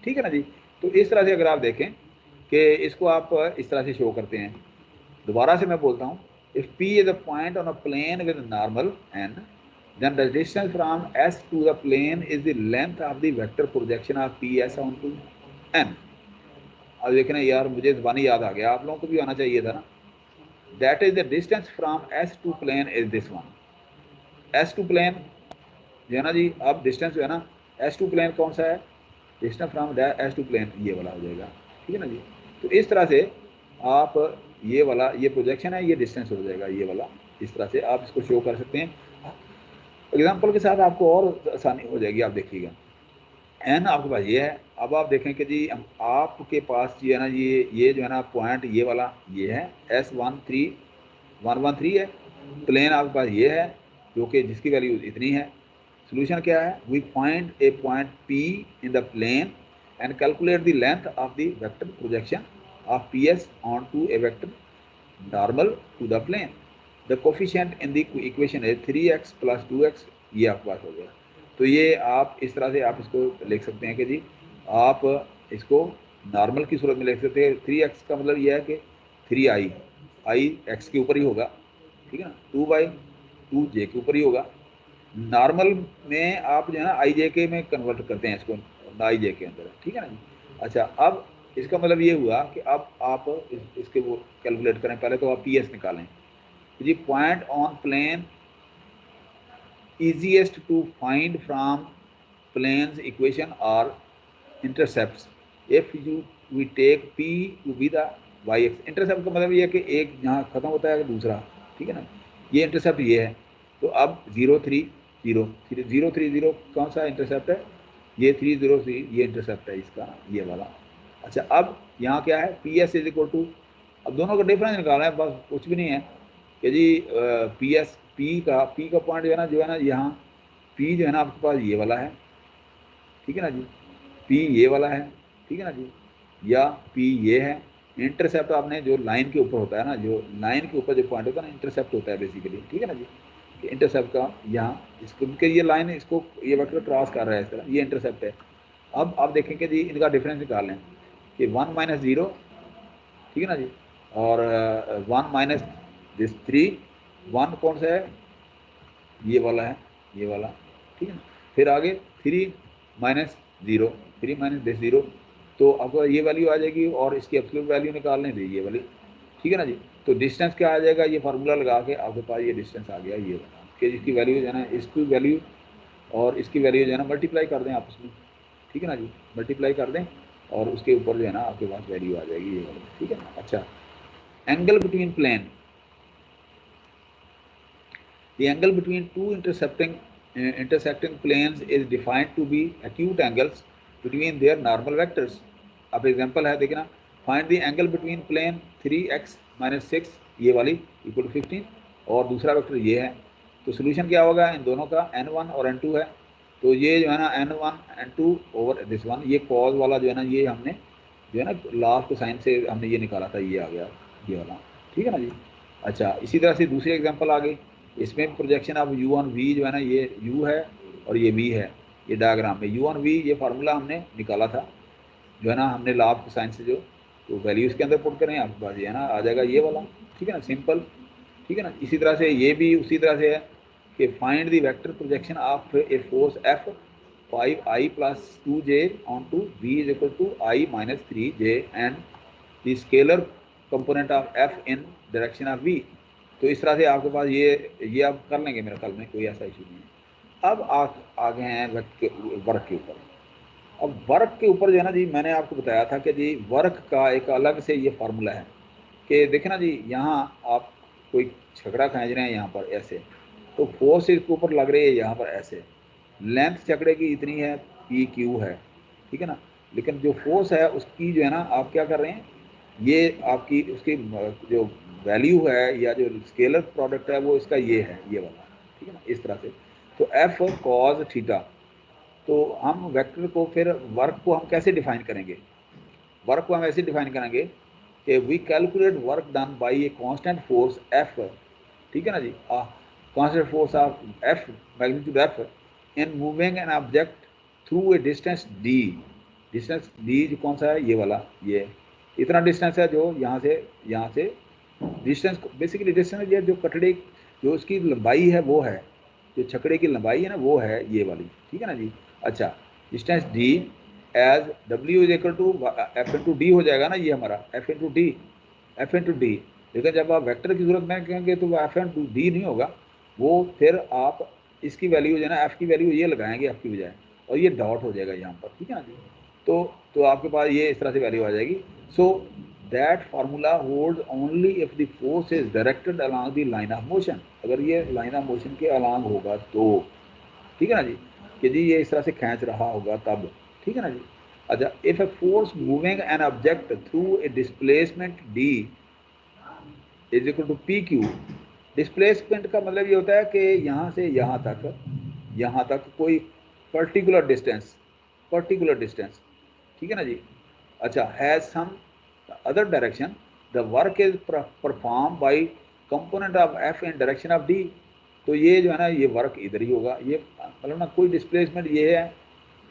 ठीक है ना जी। तो इस तरह से अगर आप देखें कि इसको आप इस तरह से शो करते हैं। दोबारा से मैं बोलता हूँ, if P is a point on a plane with normal n, then the distance from S to the plane is the length of the vector projection of PS onto n। अब देखना यार, मुझे ज़बानी याद आ गया, आप लोगों को भी आना चाहिए था ना। That is the distance from S to plane is this one। S to plane जो है ना जी, अब डिस्टेंस जो है ना S to plane कौन सा है, distance from S to plane ये वाला हो जाएगा, ठीक है ना जी। तो इस तरह से आप ये वाला, ये प्रोजेक्शन है, ये डिस्टेंस हो जाएगा ये वाला, इस तरह से आप इसको शो कर सकते हैं। एग्जाम्पल के साथ आपको और आसानी हो जाएगी। आप देखिएगा n आपके पास ये है, अब आप देखें कि जी आपके पास ये है ना, ये जो है ना पॉइंट ये वाला ये है S13113 है, प्लेन आपके पास ये है जो कि जिसकी वैल्यू इतनी है। सोल्यूशन क्या है, we find a point P in the plane and calculate the length of the vector projection of PS onto a vector normal to the plane. The coefficient in the equation है 3x plus 2x, ये आपके पास हो गया। तो ये आप इस तरह से आप इसको लिख सकते हैं कि जी आप इसको नॉर्मल की सूरत में लिख सकते हैं। 3x का मतलब ये है कि 3i x के ऊपर ही होगा, ठीक है ना, 2/2j के ऊपर ही होगा। नॉर्मल में आप जो है ना ij में कन्वर्ट करते हैं इसको, ij के अंदर, ठीक है ना जी। अच्छा, अब इसका मतलब ये हुआ कि अब आप इसके वो कैलकुलेट करें, पहले तो आप PS निकालें जी। Point on plane easiest to find from plane's equation or intercepts if we take P to be the y-axis। Intercept का मतलब ये है कि एक यहाँ खत्म होता है दूसरा, ठीक है ना, ये इंटरसेप्ट ये है। तो अब 030 कौन सा इंटरसेप्ट है, ये 303 ये इंटरसेप्ट है इसका, ये वाला। अच्छा, अब यहाँ क्या है, PS इज इक्वल टू, अब दोनों का डिफरेंस निकालना है, बस कुछ भी नहीं है कि जी P का पॉइंट जो है ना यहाँ P जो है ना आपके पास ये वाला है, ठीक है ना जी, P ये वाला है, ठीक है ना जी, या P ये है, इंटरसेप्ट आपने जो लाइन के ऊपर होता है ना, जो लाइन के ऊपर जो पॉइंट होता है ना, इंटरसेप्ट होता है बेसिकली, ठीक है ना जी। इंटरसेप्ट का यहाँ इसको ये लाइन इसको ये वेक्टर क्रॉस कर रहा है इस तरह, ये इंटरसेप्ट है। अब आप देखेंगे जी इनका डिफरेंस निकाल लें कि 1 माइनस 0, ठीक है ना जी, और 1 माइनस दिस 3, 1 कौन सा है, ये वाला है, ये वाला, ठीक है ना। फिर आगे 3 माइनस 0, 3 माइनस दिस 0, तो आपको ये वैल्यू आ जाएगी और इसकी एब्सोल्यूट वैल्यू निकाल लें ये वाली, ठीक है ना जी। तो डिस्टेंस क्या आ जाएगा, ये फार्मूला लगा के आपके पास ये डिस्टेंस आ गया ये वाला, कि इसकी वैल्यू जो है ना, इसकी वैल्यू और इसकी वैल्यू जो है ना मल्टीप्लाई कर दें आपस में, ठीक है ना जी, मल्टीप्लाई कर दें और उसके ऊपर जो है ना आपके पास वैल्यू आ जाएगी ये वाली, ठीक है ना। अच्छा, angle between plane, the angle between two intersecting planes is defined to be acute angles between their normal vectors. अब एग्जांपल है देखना, find the angle between plane 3x minus 6 ये वाली इक्वल टू 15 और दूसरा वेक्टर ये है। तो सोल्यूशन क्या होगा, इन दोनों का n1 और n2 है, तो ये जो है ना n1 n2 over this one, ये कॉज वाला जो है ना, ये हमने जो है ना लास्ट को साइन से हमने ये निकाला था, ये आ गया ये वाला, ठीक है ना जी। अच्छा, इसी तरह से दूसरी एग्जांपल आ गई, इसमें projection of u on v जो है ना, ये u है और ये v है, ये डायग्राम में u ऑन v ये फार्मूला हमने निकाला था जो है ना, हमने लाभ साइन से जो, तो वैल्यू इसके अंदर पुट करें आपके पास ये है ना आ जाएगा ये वाला, ठीक है ना, सिंपल, ठीक है ना। इसी तरह से ये भी उसी तरह से है कि find the vector projection of a force f 5i plus 2j onto v is equal to i minus 3j and the scalar component of f in direction of v। तो इस तरह से आपके पास ये आप कर लेंगे मेरे ख्याल में, कोई ऐसा इशू नहीं है। अब आ गए हैं वर्क के ऊपर। अब वर्क के ऊपर जो है ना जी, मैंने आपको बताया था कि जी वर्क का एक अलग से ये फार्मूला है कि देखे ना जी, यहाँ आप कोई छकड़ा खींच रहे हैं यहाँ पर ऐसे, तो फोर्स इसके ऊपर लग रही है यहाँ पर ऐसे, लेंथ छकड़े की इतनी है पी क्यू है, ठीक है ना, लेकिन जो फोर्स है उसकी जो है ना आप क्या कर रहे हैं, ये आपकी उसकी जो वैल्यू है या जो स्केलर प्रोडक्ट है वो इसका ये है, ये वाला, ठीक है ना, इस तरह से। तो एफ कॉज थीटा, तो हम वेक्टर को फिर वर्क को हम कैसे डिफाइन करेंगे, वर्क को हम ऐसे डिफाइन करेंगे कि we calculate work done by a constant force F, ठीक है ना जी, constant force of F magnitude F in moving an object through a distance D, distance D जो कौन सा है, ये वाला, ये इतना डिस्टेंस है जो यहाँ से डिस्टेंस, बेसिकली डिस्टेंस ये जो कटड़े जो उसकी लंबाई है वो है, जो छकड़े की लंबाई है ना वो है ये वाली, ठीक है ना जी। अच्छा, distance d as W is equal to F into d हो जाएगा ना, ये हमारा एफ इंटू डी, लेकिन जब आप वेक्टर की जरूरत में कहेंगे तो वो एफ इंटू डी नहीं होगा, वो फिर आप इसकी वैल्यू जो है ना, एफ की वैल्यू ये लगाएंगे एफ की बजाय, और ये डॉट हो जाएगा यहाँ पर, ठीक है ना जी। तो आपके पास ये इस तरह से वैल्यू आ जाएगी। So that formula hold only if the force is directed along the line of motion, अगर ये लाइन ऑफ मोशन के अलॉन्ग होगा तो, ठीक है ना जी, कि जी ये इस तरह से खींच रहा होगा तब, ठीक है ना जी। अच्छा, if a force moving an object through a displacement d is equal to P Q, displacement का मतलब ये होता है कि यहाँ से यहाँ तक कोई पर्टिकुलर डिस्टेंस, ठीक है ना जी। अच्छा, has some other direction, the work is perform by component of F in direction of D, तो ये जो है ना ये वर्क इधर ही होगा, ये मतलब ना कोई डिस्प्लेसमेंट ये है,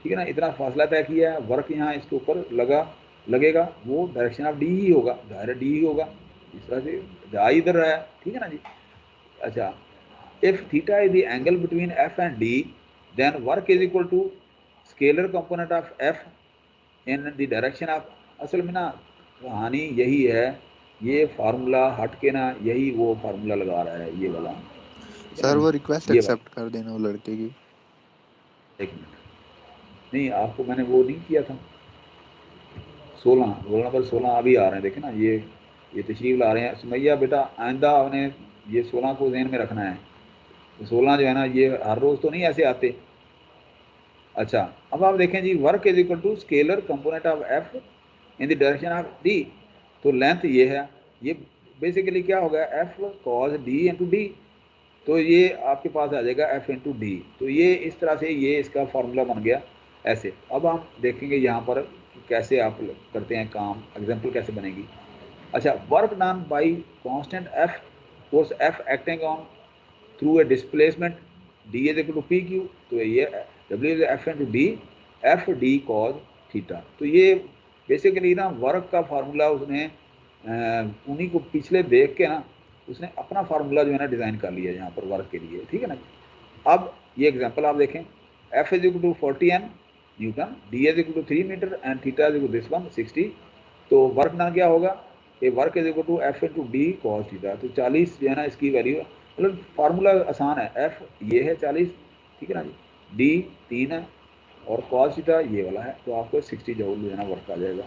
ठीक है ना, इतना फासला तय किया है, वर्क यहाँ इसके ऊपर लगेगा, वो डायरेक्शन ऑफ डी ही होगा, दायरा डी ही होगा, इस तरह से जा इधर रहा है, ठीक है ना जी। अच्छा, if theta is the angle between F and d then work is equal to scalar component of F in the direction of, असल में ना कहानी यही है, ये फार्मूला हट के ना यही वो फार्मूला लगा रहा है ये वाला। सर वो रिक्वेस्ट एक्सेप्ट कर देना वो लड़के की। एक मिनट, नहीं आपको मैंने वो नहीं किया था, 16 रोल नंबर 16 अभी आ रहे हैं, देखे ना ये तशरीफ ला रहे हैं। सुमैया बेटा आइंदा आपने ये 16 को ज़हन में रखना है, तो 16 जो है ना ये हर रोज़ तो नहीं ऐसे आते। अच्छा, अब आप देखें जी, work is equal to scalar component of F in the direction of D, तो लेंथ ये है, ये बेसिकली क्या होगा F cos D into D, तो ये आपके पास आ जाएगा एफ इंटू डी, तो ये इस तरह से ये इसका फार्मूला बन गया ऐसे। अब हम देखेंगे यहाँ पर कैसे आप करते हैं काम, एग्जाम्पल कैसे बनेगी। अच्छा, work done by constant F, force F acting on through a displacement d is equal to P Q, तो ये W is F into d, F d cos theta. तो ये बेसिकली ना वर्क का फार्मूला उसने उन्हीं को पिछले देख के ना उसने अपना फार्मूला जो है ना डिज़ाइन कर लिया यहाँ पर वर्क के लिए, ठीक है ना। अब ये एग्जांपल आप देखें, F is equal to 40 newton, d is equal to 3 metre and theta is equal this one 60। तो वर्क ना क्या होगा, ये work is equal to F into d cos theta. तो 40 जो है ना इसकी वैल्यू, मतलब फार्मूला आसान है, एफ ये है 40, ठीक है ना जी, डी 3 है और कॉस थीटा ये वाला है, तो आपको 60 जूल जो है ना वर्क आ जाएगा।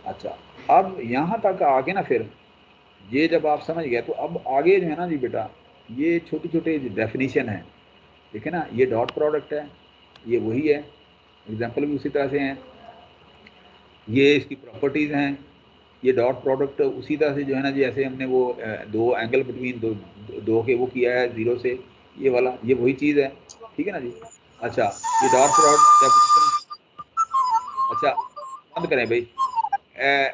अच्छा, अब यहाँ तक आगे ना फिर ये जब आप समझ गए तो अब आगे जो है ना जी बेटा, ये छोटे छोटे डेफिनेशन है, ठीक है ना, ये डॉट प्रोडक्ट है, ये वही है, एग्जाम्पल भी उसी तरह से हैं, ये इसकी प्रॉपर्टीज़ हैं, ये डॉट प्रोडक्ट उसी तरह से जो है ना जी, ऐसे हमने वो दो एंगल बिटवीन दो के वो किया है 0 से, ये वाला ये वही चीज़ है, ठीक है ना जी। अच्छा, ये डॉट प्रोडक्ट डेफिनेशन, अच्छा बंद करें भाई,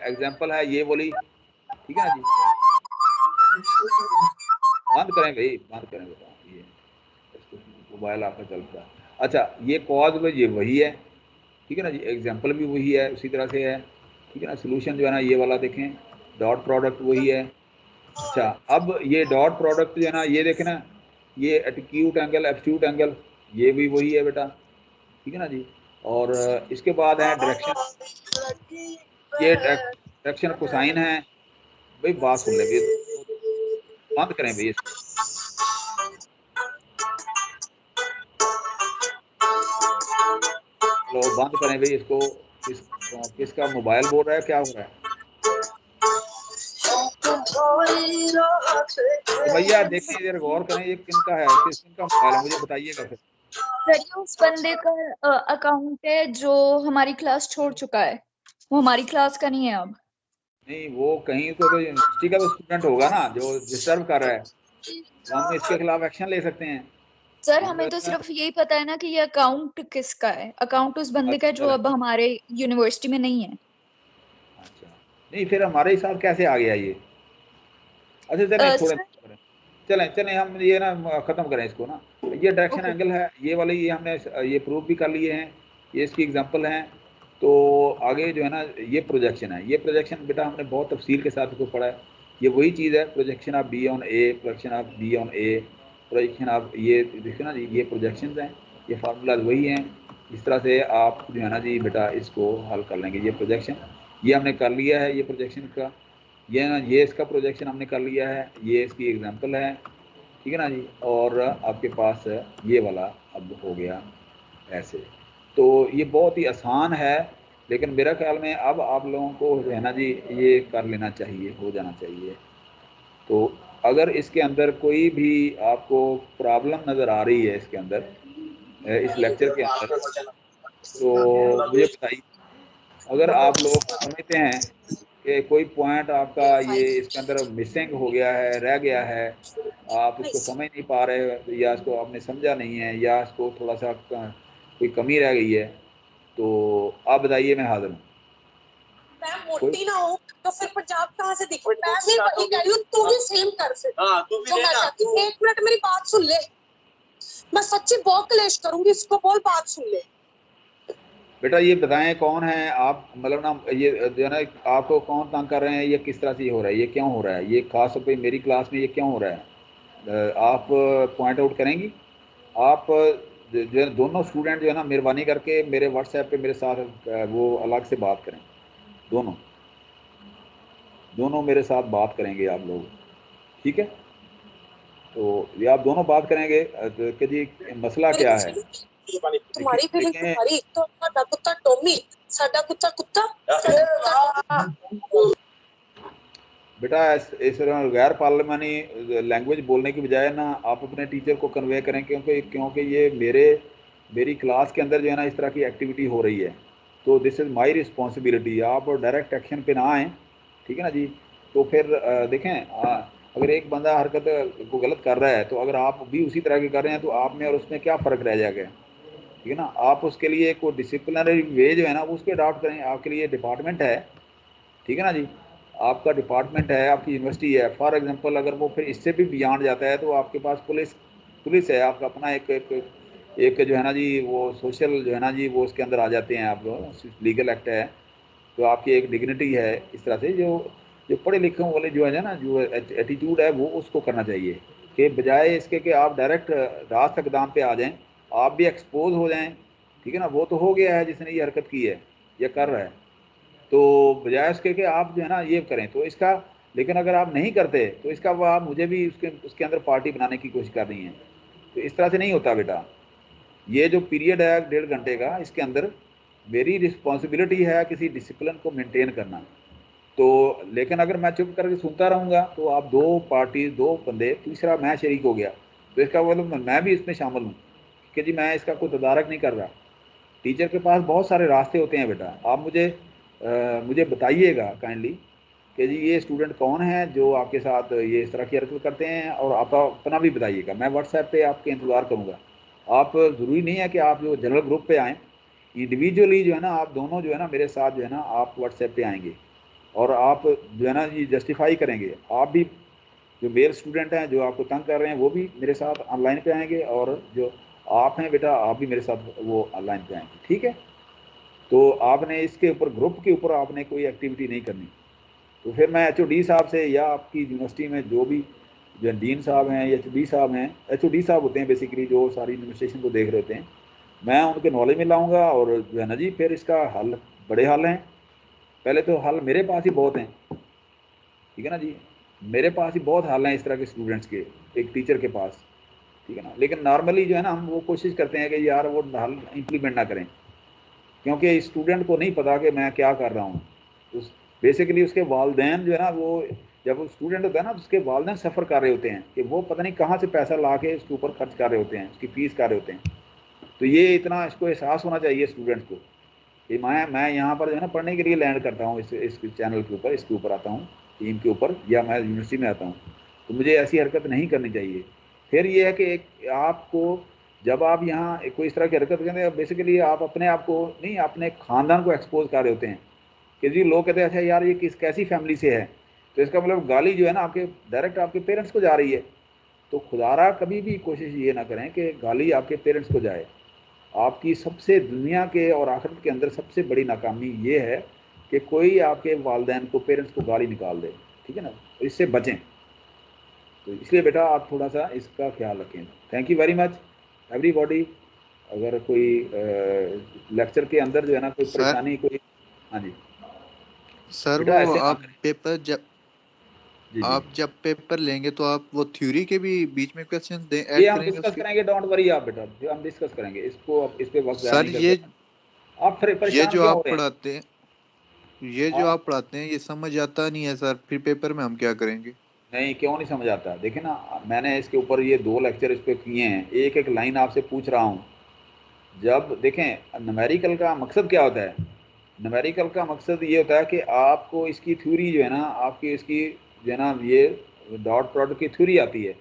एग्जाम्पल है ये वाली, ठीक है ना जी, बंद करें भाई, बंद करें बेटा, ये मोबाइल आपका चलता है। अच्छा, ये कॉज ये वही है, ठीक है ना जी, एग्जाम्पल भी वही है, उसी तरह से है, ठीक है ना। सोल्यूशन जो है ना ये वाला देखें, डॉट प्रोडक्ट वही है। अच्छा, अब ये डॉट प्रोडक्ट जो है ना ये देखें ना, ये एक्यूट एंगल एब्सोल्यूट एंगल ये भी वही है बेटा, ठीक है ना जी। और इसके बाद है डायरेक्शन, ये डायरेक्शन कोसाइन है भाई, बात सुन लेंगे, बंद करें भाई इसको, लो बंद करें भाई इसको, किसका मोबाइल बोल रहा है, क्या हो रहा है भैया, देखें इधर गौर करें, ये किनका है, किनका मोबाइल है, मुझे बताइएगा फिर। सर ये उस बंदे का अकाउंट है जो हमारी क्लास छोड़ चुका है, वो हमारी क्लास का नहीं है अब। नहीं, वो कहीं तो यूनिवर्सिटी का तो स्टूडेंट होगा ना जो डिस्टर्ब कर रहा है, तो हम इसके खिलाफ एक्शन ले सकते हैं। सर हमें तो सिर्फ यही पता है ना कि ये अकाउंट किसका है, अकाउंट उस बंदे का है जो अब हमारे यूनिवर्सिटी में नहीं है। अच्छा, नहीं फिर हमारे साथ कैसे आ गया ये, अच्छा चलें छोड़ें, चलें हम ये ना ख़त्म करें इसको ना। ये डायरेक्शन एंगल है, ये वाले ये हमने ये प्रूफ भी कर लिए हैं, ये इसकी एग्जांपल हैं। तो आगे जो है ना ये प्रोजेक्शन है, ये प्रोजेक्शन बेटा हमने बहुत तफसील के साथ इसको पढ़ा है, ये वही चीज़ है, projection of be on A, projection of be on A, projection of ये देखिए ना जी, ये प्रोजेक्शन हैं, ये फार्मूलाज वही हैं। इस तरह से आप जो है ना जी बेटा इसको हल कर लेंगे। ये प्रोजेक्शन ये हमने कर लिया है, ये प्रोजेक्शन का, ये ना ये इसका प्रोजेक्शन हमने कर लिया है, ये इसकी एग्जांपल है, ठीक है ना जी। और आपके पास ये वाला अब हो गया ऐसे। तो ये बहुत ही आसान है, लेकिन मेरा ख्याल में अब आप लोगों को जो है ना जी ये कर लेना चाहिए, हो जाना चाहिए। तो अगर इसके अंदर कोई भी आपको प्रॉब्लम नज़र आ रही है इसके अंदर, इस लेक्चर के अंदर, तो मुझे बताइए। अगर आप लोग समझते हैं कि कोई पॉइंट आपका ये इसके अंदर मिसिंग हो गया है, रह गया है, आप इसको समझ नहीं पा रहे, या इसको आपने समझा नहीं है, या इसको थोड़ा सा कोई कमी रह गई है, तो आप बताइए, मैं हाजिर हूँ। मैं मोटी ना हूँ तो फिर पंजाब कहाँ से दिखूं? मैं भी वही कह रही हूँ, तू भी सेम कर फिर। हाँ, तू भी लेना। एक मिनट मेरी बात सुन ले, मैं सच्ची बहुत क्लेश करूंगी, इसको बोल बात सुन ले। बेटा ये बताएं कौन है आप, मतलब ना ये जो है ना आपको कौन तंग कर रहे हैं, ये किस तरह से हो रहा है, ये क्यों हो रहा है, ये खास तौर पे मेरी क्लास में ये क्यों हो रहा है, आप पॉइंट आउट करेंगी। आप जो है दोनों स्टूडेंट जो है ना मेहरबानी करके मेरे व्हाट्सएप पे मेरे साथ वो अलग से बात करें, दोनों मेरे साथ बात करेंगे आप लोग, ठीक है। तो ये आप दोनों बात करेंगे कि जी मसला क्या है। तुम्हारी फीलिंग तुम्हारी, तो साडा कुत्ता टॉमी, साडा कुत्ता कुत्ता। बेटा इस गैर पार्लिमानी लैंग्वेज बोलने की बजाय ना आप अपने टीचर को कन्वे करें, क्योंकि ये मेरी क्लास के अंदर जो है ना इस तरह की एक्टिविटी हो रही है, तो दिस इज़ माय रिस्पॉन्सिबिलिटी। आप डायरेक्ट एक्शन पे ना आएँ, ठीक है ना जी। तो फिर देखें अगर एक बंदा हरकत को गलत कर रहा है, तो अगर आप भी उसी तरह की कर रहे हैं, तो आप में और उसमें क्या फ़र्क रह जाएगा, ठीक है ना। आप उसके लिए कोई डिसिप्लिनरी वे जो है ना उसके अडॉप्ट करें, आपके लिए डिपार्टमेंट है, ठीक है ना जी। आपका डिपार्टमेंट है, आपकी यूनिवर्सिटी है, फॉर एग्जांपल अगर वो फिर इससे भी बियॉन्ड जाता है तो आपके पास पुलिस है, आपका अपना एक जो है ना जी वो सोशल जो है ना जी वो उसके अंदर आ जाते हैं आप लोग, लीगल एक्ट है, तो आपकी एक डिग्निटी है। इस तरह से जो जो पढ़े लिखे वाले जो है ना जो एटीट्यूड है वो उसको करना चाहिए, कि बजाय इसके कि आप डायरेक्ट रास्त इकदाम पे आ जाएं, आप भी एक्सपोज हो जाएं, ठीक है ना। वो तो हो गया है जिसने ये हरकत की है या कर रहा है, तो बजाय उसके कि आप जो है ना ये करें तो इसका, लेकिन अगर आप नहीं करते तो इसका वो आप मुझे भी उसके अंदर पार्टी बनाने की कोशिश कर रही हैं, तो इस तरह से नहीं होता बेटा। ये जो पीरियड है 1.5 घंटे का, इसके अंदर मेरी रिस्पॉन्सिबिलिटी है किसी डिसिप्लिन को मेंटेन करना। तो लेकिन अगर मैं चुप करके सुनता रहूँगा तो आप दो पार्टी, दो बंदे, तीसरा मैं शरीक हो गया, तो इसका मतलब मैं भी इसमें शामिल हूँ कि जी मैं इसका कोई तदारक नहीं कर रहा। टीचर के पास बहुत सारे रास्ते होते हैं बेटा, आप मुझे बताइएगा काइंडली कि जी ये स्टूडेंट कौन है जो आपके साथ ये इस तरह की हरकत करते हैं, और आप अपना भी बताइएगा। मैं व्हाट्सएप पे आपके इंतज़ार करूँगा। आप ज़रूरी नहीं है कि आप जो जनरल ग्रुप पे आएँ, इंडिविजुअली जो है ना आप दोनों जो है ना मेरे साथ जो है ना आप व्हाट्सएप पे आएंगे और आप जो है ना ये जस्टिफाई करेंगे। आप भी जो मेल स्टूडेंट हैं जो आपको तंग कर रहे हैं वो भी मेरे साथ ऑनलाइन पे आएंगे, और जो आप हैं बेटा आप भी मेरे साथ वो ऑनलाइन पे आएंगे, ठीक है। तो आपने इसके ऊपर ग्रुप के ऊपर आपने कोई एक्टिविटी नहीं करनी। तो फिर मैं HOD साहब से या आपकी यूनिवर्सिटी में जो भी जो डीन साहब हैं या HOD साहब हैं, HOD साहब होते हैं बेसिकली जो सारी एडमिनिस्ट्रेशन को देख रहे होते हैं, मैं उनके नॉलेज में लाऊंगा और जो है ना जी फिर इसका हल बड़े हल हैं। पहले तो हल मेरे पास ही बहुत हैं, ठीक है ना जी, मेरे पास ही बहुत हल हैं इस तरह के स्टूडेंट्स के, एक टीचर के पास, ठीक है ना। लेकिन नॉर्मली जो है ना हम वो कोशिश करते हैं कि यार वो हल इम्प्लीमेंट ना करें, क्योंकि स्टूडेंट को नहीं पता कि मैं क्या कर रहा हूँ। उस बेसिकली उसके वालदैन जो है ना वो, जब वो स्टूडेंट होता है ना तो उसके वालदैन सफ़र कर रहे होते हैं कि वो पता नहीं कहाँ से पैसा ला के उसके ऊपर खर्च कर रहे होते हैं, उसकी फ़ीस कर रहे होते हैं। तो ये इतना इसको एहसास होना चाहिए स्टूडेंट को कि मैं यहाँ पर जो है ना पढ़ने के लिए लैंड करता हूँ, इस चैनल के ऊपर, इसके ऊपर आता हूँ, टीम के ऊपर, या मैं यूनिवर्सिटी में आता हूँ, तो मुझे ऐसी हरकत नहीं करनी चाहिए। फिर ये है कि एक आपको जब आप यहाँ कोई इस तरह की हरकत करते हैं, बेसिकली आप अपने आप को नहीं, अपने ख़ानदान को एक्सपोज कर रहे होते हैं कि जी लोग कहते हैं अच्छा यार ये कैसी फैमिली से है, तो इसका मतलब गाली जो है ना आपके डायरेक्ट आपके पेरेंट्स को जा रही है। तो खुदारा कभी भी कोशिश ये ना करें कि गाली आपके पेरेंट्स को जाए। आपकी सबसे दुनिया के और आखिरत के अंदर सबसे बड़ी नाकामी ये है कि कोई आपके वालदैन को, पेरेंट्स को गाली निकाल दे, ठीक है ना, इससे बचें। तो इसलिए बेटा आप थोड़ा सा इसका ख्याल रखें। Thank you very much everybody. अगर कोई लेक्चर के अंदर जो है ना कोई परेशानी, कोई, हाँ जी सर बेटा वो ऐसे आप पेपर जब पेपर लेंगे तो आप वो थ्योरी के भी बीच में क्वेश्चन ये ऐड हम करेंगे डिस्कस उसके? करेंगे, डोंट वरी आप बेटा, हम डिस्कस करेंगे इसको, अब इस पे वक्त ज़ाया सर नहीं करते। आप फिर ये परेशान जो क्यों हो आप रहे हैं? पढ़ाते हैं आप ये समझ आता नहीं है सर, फिर पेपर में हम क्या करेंगे? नहीं, क्यों नहीं समझ आता? देखिए ना, मैंने इसके ऊपर ये 2 लेक्चर इस पे किए हैं, एक एक लाइन आपसे पूछ रहा हूँ। जब देखें न्यूमेरिकल का मकसद क्या होता है, न्यूमेरिकल का मकसद ये होता है कि आपको इसकी थ्योरी जो है ना, आपकी इसकी जो है ना ये डॉट प्रोडक्ट की थ्योरी आती है।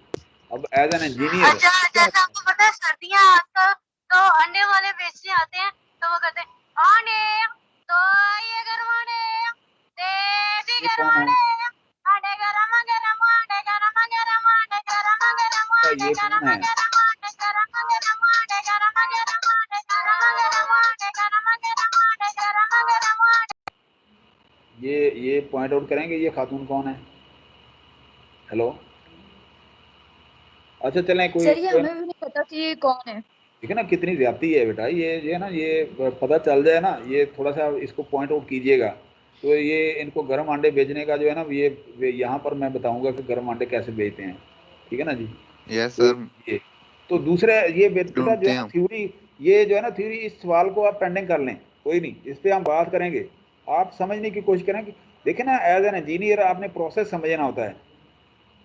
अब एज एन इंजीनियर, अच्छा जैसे आपको पता है सर्दियाँ आजकल तो अंडे वाले बेचने आते हैं, तो वो कहते हैं अंडे तो ये गरमाने दे भी ये कौन है? गरमाने अंडे गरम गरम अंडे गरम गरम अंडे गरम गरम अंडे ये गरम कौन है? गरम अंडे गरम गरम अंडे गरम गरम अंडे गरम गरम अंडे गरम गरम अंडे गरम गरम अंडे। ये पॉइंट आउट करेंगे ये खातून कौन है? हेलो, अच्छा चलें, कोई सर ये हमें भी नहीं पता कि ये कौन है। ठीक है ना, कितनी ज्यादती है बेटा, ये है ना, ये पता चल जाए ना, ये थोड़ा सा इसको पॉइंट आउट कीजिएगा। तो ये इनको गर्म अंडे बेचने का जो है ना, ये यहाँ पर मैं बताऊंगा कि गर्म अंडे कैसे बेचते हैं, ठीक है ना जी। यस तो सर, ये तो दूसरे ये बेटा जो ढूंढते है हैं ना हम। थ्योरी, ये जो है ना थ्योरी, इस सवाल को आप पेंडिंग कर लें, कोई नहीं, इस पर हम बात करेंगे। आप समझने की कोशिश करें कि देखिए ना, एज एन इंजीनियर आपने प्रोसेस समझना होता है।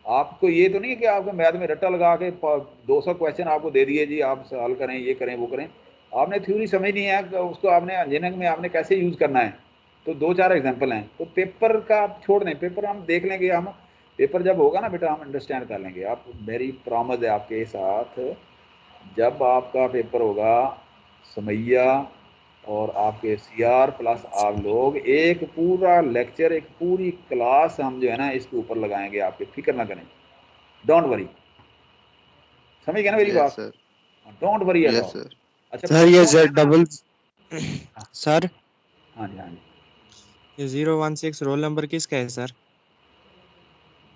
आपको ये तो नहीं है कि आपको मैथ में रट्टा लगा के 200 क्वेश्चन आपको दे दिए जी आप सॉल्व करें, ये करें वो करें। आपने थ्योरी समझनी है कि उसको आपने इंजीनियरिंग में आपने कैसे यूज़ करना है। तो 2-4 एग्जांपल हैं। तो पेपर का आप छोड़ दें, पेपर हम देख लेंगे, हम पेपर जब होगा ना बेटा हम अंडरस्टैंड कर लेंगे। आप, मेरी प्रॉमिस है आपके साथ, जब आपका पेपर होगा समैया और आपके सीआर प्लस आप लोग एक पूरा लेक्चर, एक पूरी क्लास हम जो है ना इसके ऊपर लगाएंगे आपके, फिक्र ना करें, डोंट वरी। समझ गए ना मेरी बात? Don't worry at all. अच्छा सर ये डबल सर, हाँ जी, हाँ जी, ये 016 रोल नंबर किसका है सर?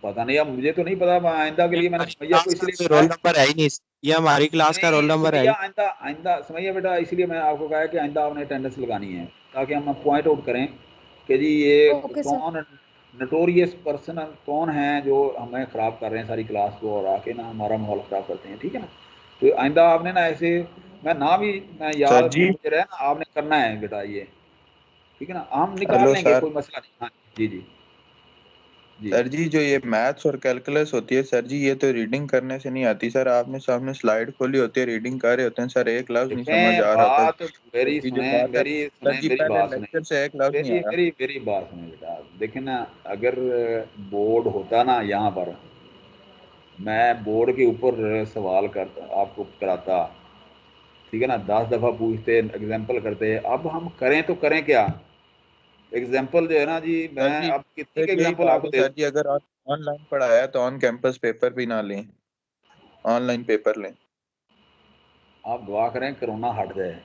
पता नहीं, अब मुझे तो नहीं पता, आइंदा के लिए मैंने सुमैया को इसलिए रोल नंबर है ही नहीं, ये हमारी क्लास का रोल नंबर है। आइंदा आइंदा सुमैया बेटा, इसलिए मैं आपको कहा कि आइंदा आपने अटेंडेंस लगानी है, ताकि हम पॉइंट आउट करें कि जी ये कौन नोटोरियस पर्सन कौन है जो हमें ख़राब कर रहे हैं सारी क्लास को और आके ना हमारा माहौल ख़राब करते हैं, ठीक है ना। तो आइंदा आपने ना ऐसे, मैं ना भी मैं याद मुझे रहे ना, आपने करना है बेटा ये, ठीक है ना, हम निकाल लेंगे, कोई मसला नहीं। हाँ जी जी सर जी, जो ये मैथ्स और कैलकुलस होती है सर जी, ये तो रीडिंग करने से नहीं आती सर। आपने सामने स्लाइड खोली होती है, रीडिंग कर रहे होते हैं सर, एक लफ्ज नहीं समझ आ रहा होता। मेरी सुने, मेरी बात सुने, लेक्चर से एक लफ्ज नहीं आया। मेरी बात सुने बेटा, देखिए ना, अगर बोर्ड होता ना यहाँ पर, मैं बोर्ड के ऊपर सवाल करता, आपको कराता, ठीक है ना, 10 दफ़ा पूछते, एग्जाम्पल करते। अब हम करें तो करें क्या? एग्जाम्पल जो है ना जी, मैं अब कितनी के एग्जाम्पल आपको दे सर जी, अगर ऑनलाइन पढ़ाया तो ऑन कैंपस पेपर भी ना लें, ऑनलाइन पेपर लें। आप दुआ करें कोरोना हट जाए।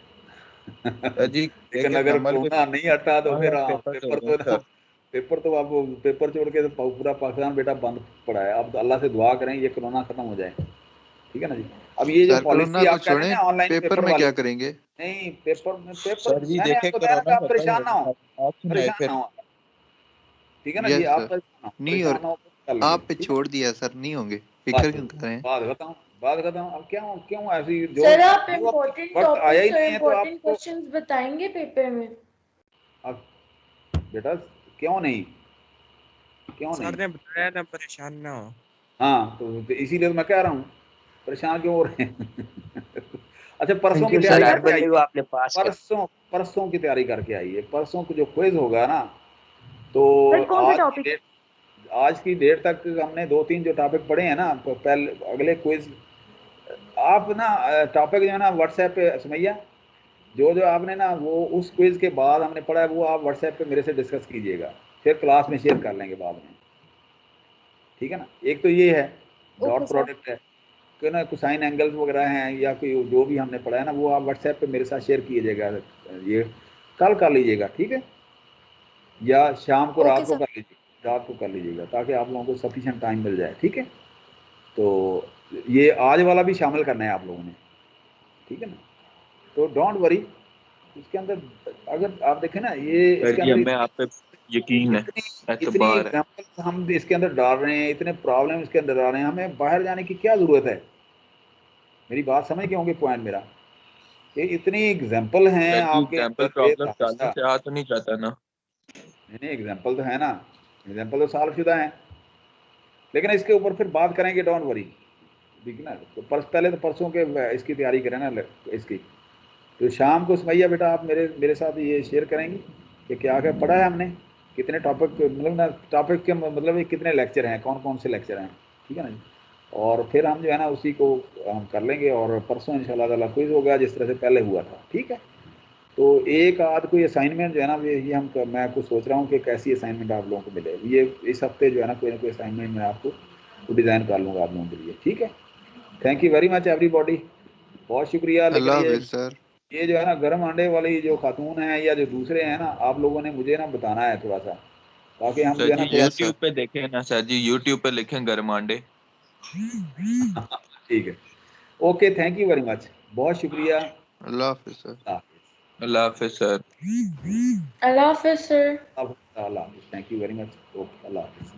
सर जी लेकिन अगर कोरोना नहीं हटा तो फिर पेपर तो आप पेपर छोड़ के तो पूरा पाकिस्तान बेटा बंद पड़ा है। अब अल्लाह से दुआ करें ये कोरोना खत्म हो जाए, ठीक है ना जी। अब ये जो पॉलिसी आप कह रहे हैं ऑनलाइन पेपर में वाली, क्या करेंगे? नहीं पेपर सर जी मैंने देखे आपको बताया ना, आप परेशान ना हो, परेशान ना हो, ठीक है ना जी, आप परेशान ना हो, आप पे छोड़ दिया सर, नहीं होंगे, फिक्र क्यों कर रहे हैं? बात बताऊं अब क्यों ऐसी जो सर आप इम्पोर्टेंट वक्त आया ही टॉपिक्स और नहीं है तो इम्पोर्टेंट आपको क्वेश्चंस बताएंगे पेपर में? अब बेटा क्यों नहीं सर ने बताया ना परेशान ना हो। हाँ तो इसीलिए तो मैं कह रहा हूँ, परेशान क्यों हो रहे हैं? अच्छा परसों की तैयारी करके आइए, परसों की तैयारी करके आइए। परसों को जो क्विज होगा ना, तो आज की डेट तक हमने 2-3 जो टॉपिक पढ़े हैं ना, तो पहले अगले क्विज आप ना टॉपिक जो है ना व्हाट्सएप पे सुमैया, जो आपने ना वो उस क्विज के बाद हमने पढ़ा है वो आप व्हाट्सएप पे मेरे से डिस्कस कीजिएगा, फिर क्लास में शेयर कर लेंगे बाद में, ठीक है ना। एक तो ये है डॉट प्रोडक्ट है कि ना कोसाइन एंगल्स वगैरह हैं या कोई जो भी हमने पढ़ा है ना, वो आप व्हाट्सएप पे मेरे साथ शेयर कीजिएगा, ये कल कर लीजिएगा, ठीक है, या शाम को रात को कर लीजिएगा, ताकि आप लोगों को सफिशिएंट टाइम मिल जाए, ठीक है। तो ये आज वाला भी शामिल करना है आप लोगों ने, ठीक है ना। तो डोंट वरी, इसके अंदर अगर आप देखें ना, ये इसके अंदर हमें आप पे यकीन है, इतनी एग्जाम्पल हम इसके अंदर डाल रहे हैं, इतने प्रॉब्लम इसके अंदर डाल रहे हैं, हमें बाहर जाने की क्या ज़रूरत है? मेरी बात समझ के होंगे पॉइंट मेरा, कि इतनी एग्जाम्पल हैं आपके से आ तो नहीं जाता ना। नहीं एग्जाम्पल तो है ना, एग्जाम्पल तो सॉल्व शुदा है, लेकिन इसके ऊपर फिर बात करेंगे, डोंट वरी, ठीक है ना। तो पहले तो परसों के इसकी तैयारी करें ना इसकी, तो शाम को सुमैया बेटा आप मेरे साथ ये शेयर करेंगी कि क्या क्या पढ़ा है हमने, कितने टॉपिक, मतलब ना टॉपिक के मतलब ये कितने लेक्चर हैं, कौन कौन से लेक्चर हैं, ठीक है ना जी। और फिर हम जो है ना उसी को हम कर लेंगे, और परसों इंशाल्लाह ताला क्विज होगा जिस तरह से पहले हुआ था, ठीक है। तो एक आध कोई असाइनमेंट जो है ना ये मैं कुछ सोच रहा हूँ कि कैसी असाइनमेंट आप लोगों को मिले, ये इस हफ्ते जो है ना कोई असाइनमेंट मैं आपको डिज़ाइन कर लूँगा आप लोगों के लिए, ठीक है। Thank you very much everybody, बहुत शुक्रिया। लेकिन ये जो है ना गर्म अंडे वाली जो खातून है या जो दूसरे हैं ना, आप लोगों ने मुझे ना बताना है थोड़ा सा, ताकि हम जो है ना यूट्यूब पे देखें ना सर जी, यूट्यूब पे लिखें गर्म अंडे। ठीक है, okay, thank you very much, बहुत शुक्रिया। अल्लाह हाफिज़ सर। अल्लाह हाफिज़ सर। अल्लाह हाफिज़ सर। अल्लाह हाफिज़, thank you very much, okay, अल्लाह हाफिज़।